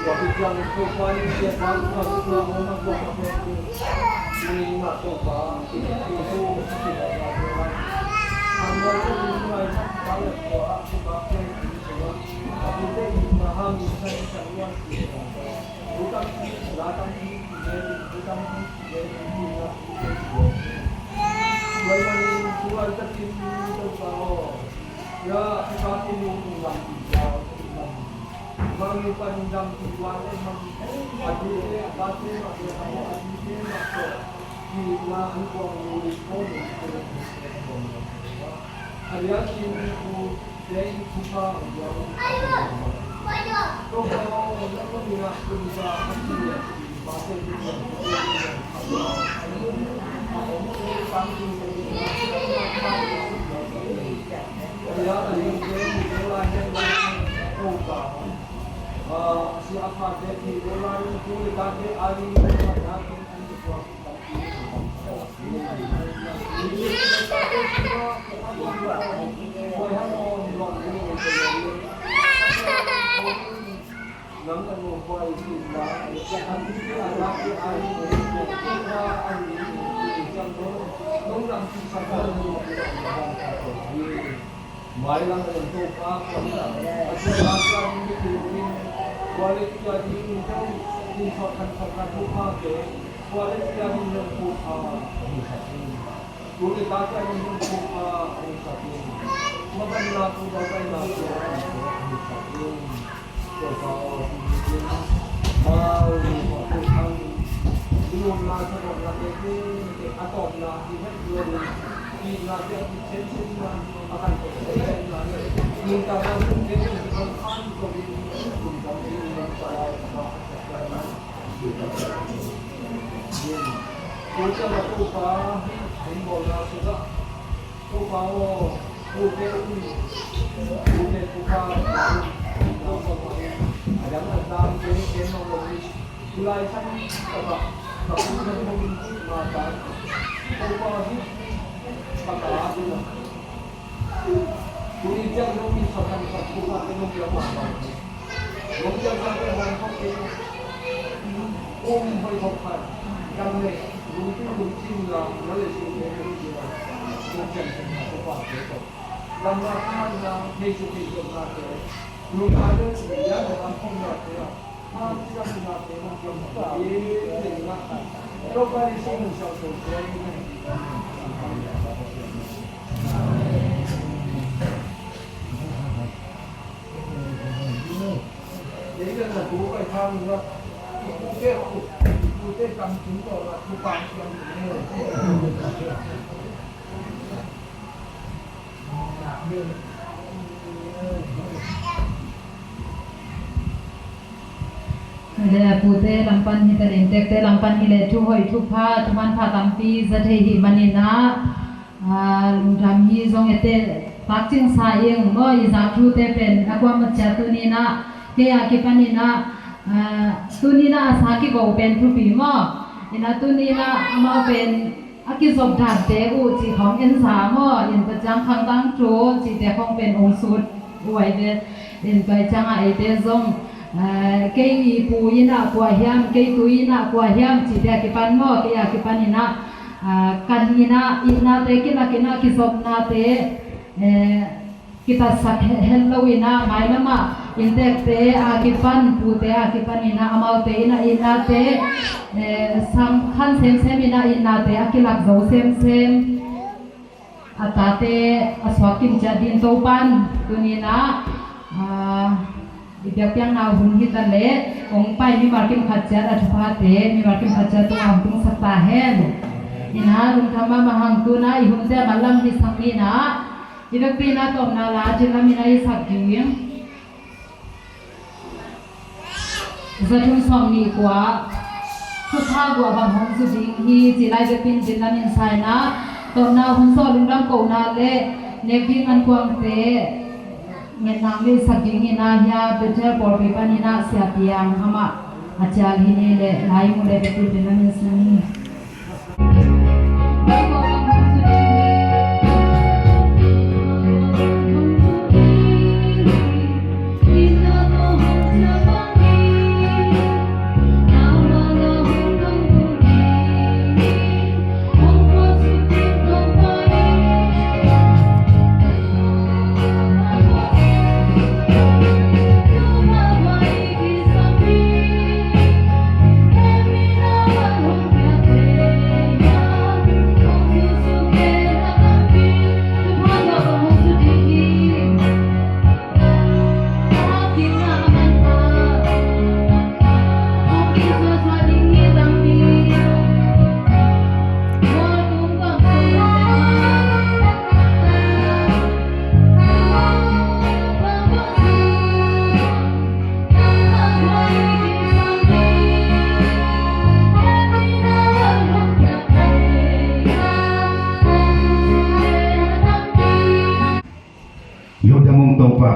S6: ว่าที่ยังตัวเราเนี่ยจะทำตัวเราไม่มาตัวเรามีมาตัวเราที่สู้ที่เราทำเราต้องมีอะไรบ้างตัวที่เราเป็นตัวเราที่ได้มาทำใช้สังวรที่เรารู้ตั้งที่เราตั้งที่เดินรู้ตั้งที่เดินที่เราวันนี้ตัวจะกินตัวเราya seperti mengundang kita mengundang tujuan memang adil adil adil masuk di dalam komunitas ada yang dari kita yang तो kalau kita bisa bahasa ya ini mulai siapa jadi mulai itu dari hari Mailang untuk apa? Asalkan itu kualitas jadi itu disokan-sokan lupa ke kualitas jadi lupa. Kualitas jadi lupa satu. Maka dilaku bagai laku. Kalau mau dilakukan belum langsung lagi atau lagi belum dilakukan sensitif akan minta langsung dia dilakukan kita lupa membola sudah lupa bukan ada tentang game teknologi mulai apa kemudian mata lupa kata itu Kuliah yang bisa kan satu dengan dia apa? Mungkin sampai orang hoki, boleh hoki, kami mungkin lah, boleh sih dia mungkin satu itu. Lama kan hidup nanti, belum ada yang dalam pengalaman dia. Tidak pernah pernah ini dengan coba di sini satu Jadi kan akuไปทางว่ากูเต้กำถึงต่อว่ากูปางเชียง
S4: นี่ pute lampan hi talentek te lampan hi le chu hoi chu pha chuman pha tampi zathe hi manina ram hi zong ete pakching sa eng mo I za thu te pen akwa ma cha tu ni na ke ya ke panina tu ni na sa ki go pen thu pi mo ina tu ni na ma pen aki zob dhat te u chi khong en sa mo in pa chang khang tang chu chi te khong pen ong sut uai de in pa chang ai te zong cây bùi na quả hiam cây túi na quả hiam chỉ để cái pan mo cái pan ina kan ina te kina kisop na te kita sak hello ina mai lama intek te akipan pu te akipan ina amau te ina te sam khan sem ina te akilak zo sem atate aswakin jadin topan tunina Ipiak yang nahun kita le, ongpai mi markim khajar adhpate, mi markim khajar tu angtung saktahen. Ina rung thama mahangtu na ihumte malam hi sangina, idak pina tom na la jila mina hi sakjing. จะทุ่งสองมีกว่าทุกท่ากว่าบางห้องสุดิงฮีจิไลเดปินจิลานินไซนะตอนนาหุ่นโซลุงรังโกนาเลเนบิงอันกวางเตเงินนางเลสักยิงหินาเฮียเบเจอร์บอลปีปานินาเสียเปียงหามาอาจารย์ฮิเนเลไลมุเลเดปินจิลานินไซนี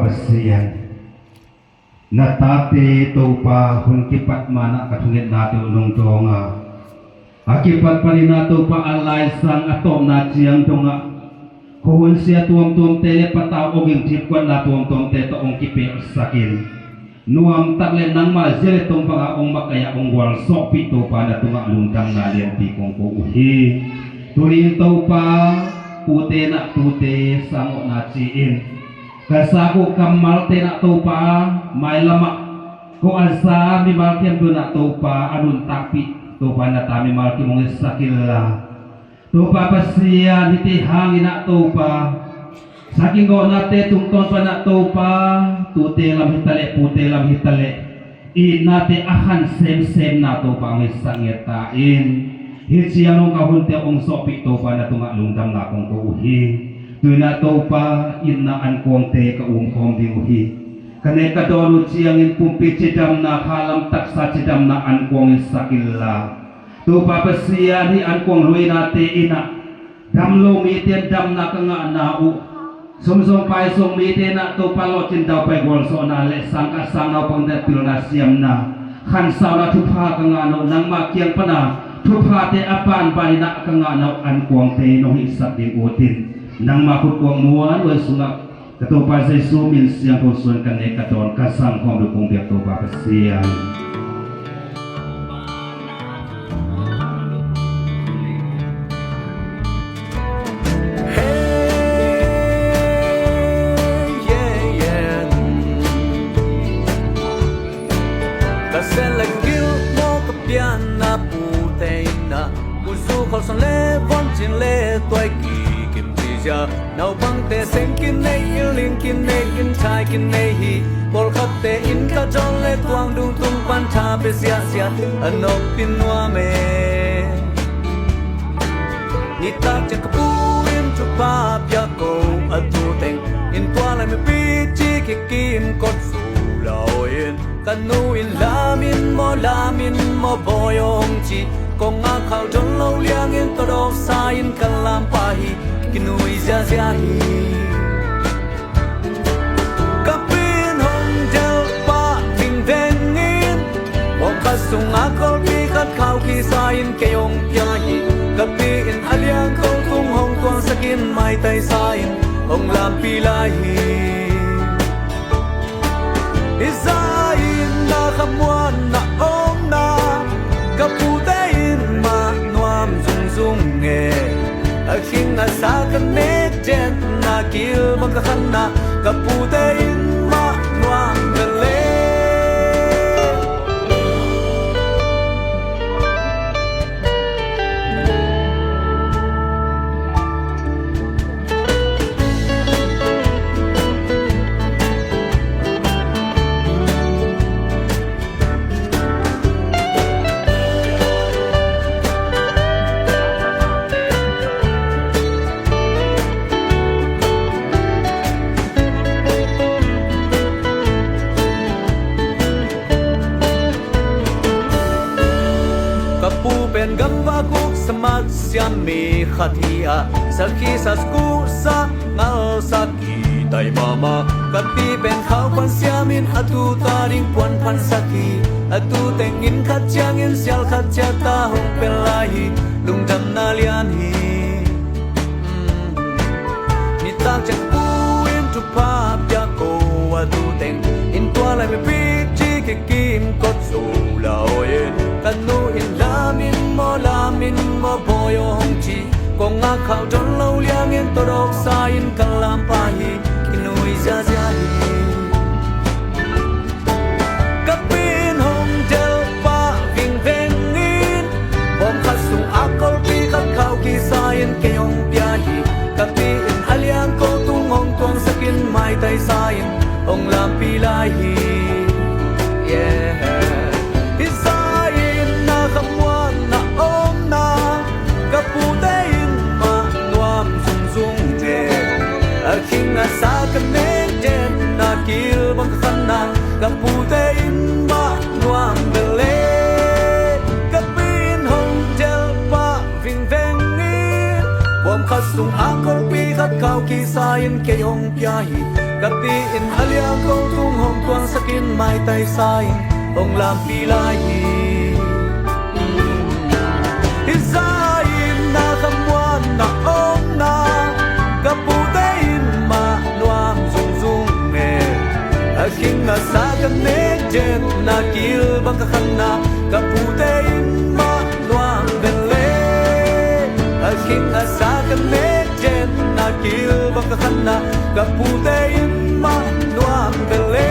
S10: Pasian natate topa hunkipat mana katungit nato ulung tonga akipat palinato pa alay sang atom na siyang tonga kuhun siya tuam tele patao oging tipkwan na tuam te toong kipi sakin nuam takle nang mazele tong pangaong makaya ongwal sopi topa na tunga lundang na liyanti kong kuuhi tulin topa pute na tute sango na siin kasaku kamal tena topa mai lama ko asa mi malkiam duna topa anun tapi topa na tami malki mong sakilla topa pasia hiti hangina topa saking go nate tungton pa na topa tute lam hitale pute lam hitale inate ahan sem na topa ang sangetain hitsianong kahunte ong sopi topa na tunga lungdam na kong kuuhi tuna topa inna an konte ka kong diuhi kane ka dolo siyang in pumpi cidam na halam taksa cidam na an kong sakilla topa pasiya ni an kong luy nate ina damlo miten dam na kanga nau sumsong pai song miten na topa lo cindaw pai golso na le sangka sangaw pang dapil na siyam na khansaw na tupha kanga no nang makiang pana tupha te apan bali na kanga no an kong te no hisak ding utin nang makukuang muan wa sunga katopa sa sumin siyang kusun kane katon kasang kong dukong biak topa pasiyang
S1: Kaselagil mo kapian na putay na Puso kol son le von chin le toy ki nau bang te sen kin nei ling kin nei kin chai kin nei hi bol khat te in ka jong le tuang dung tung pan cha pe sia sia anok tin wa me ni ta cha ka pu im chu pa pya ko atu teng in tua lai me pi chi ki kim kot su lao in kan nu in lamin mo boyong chi kong a khao jong lo liang in to do sa in kan lam pa hi kinui zia hi kapin hong del pa ting dengin o kasung akol pi kat khau ki sain ke yong pya hi kapin aliang ko tung hong tuang sakin mai tai sain hong lam pi lai hi isain na khamwan na om na kaputain ma nuam zung zung nge aking asa kanek jen na kil magkakana kaputain ma nuam gale Gambaguk samat siami khatia Sakhi sasku sa ngal saki tay mama Kapi ben khao pan siamin atu taring puan pan saki Atu tengin khat chiangin sial khat cha ta hong pen lahi Lung dam na lian hi Ni tak chak pu in tu pa pya ko atu teng In tua lai me pi chi ke kim kot su la oyen Kanu in lamin mo boyo hong chi Kong nga khao don lâu liang in to rok sa in kalam pa hi Kinui za za hi Kapin hong del pa ving veng in Bom khat sung akol pi khat khao ki sa in ke yong pya hi Kapin aliang ko tung hong tuang sakin mai tay sa in Ong lam pi lai hi Yeah Isain na khamwan na om na Kaputein ma nuam sung sung te Aking asa kanek jen na kil bang khana Kaputein ma nuam bele Kapin hong jel pa ving veng in Wam khat sung akol pi khat kau ki sayin ke yong pya hi Kapin alia ko tung hong tuang sakin mai tay sayin Ong lam pi lai hi Isain na khamwan na om na Kaputein ma nuam sung sung me Aking asa kanek jen na kil bang khana Kaputein ma nuam bele Aking asa kanek jen na kil bang khana Kaputein ma nuam bele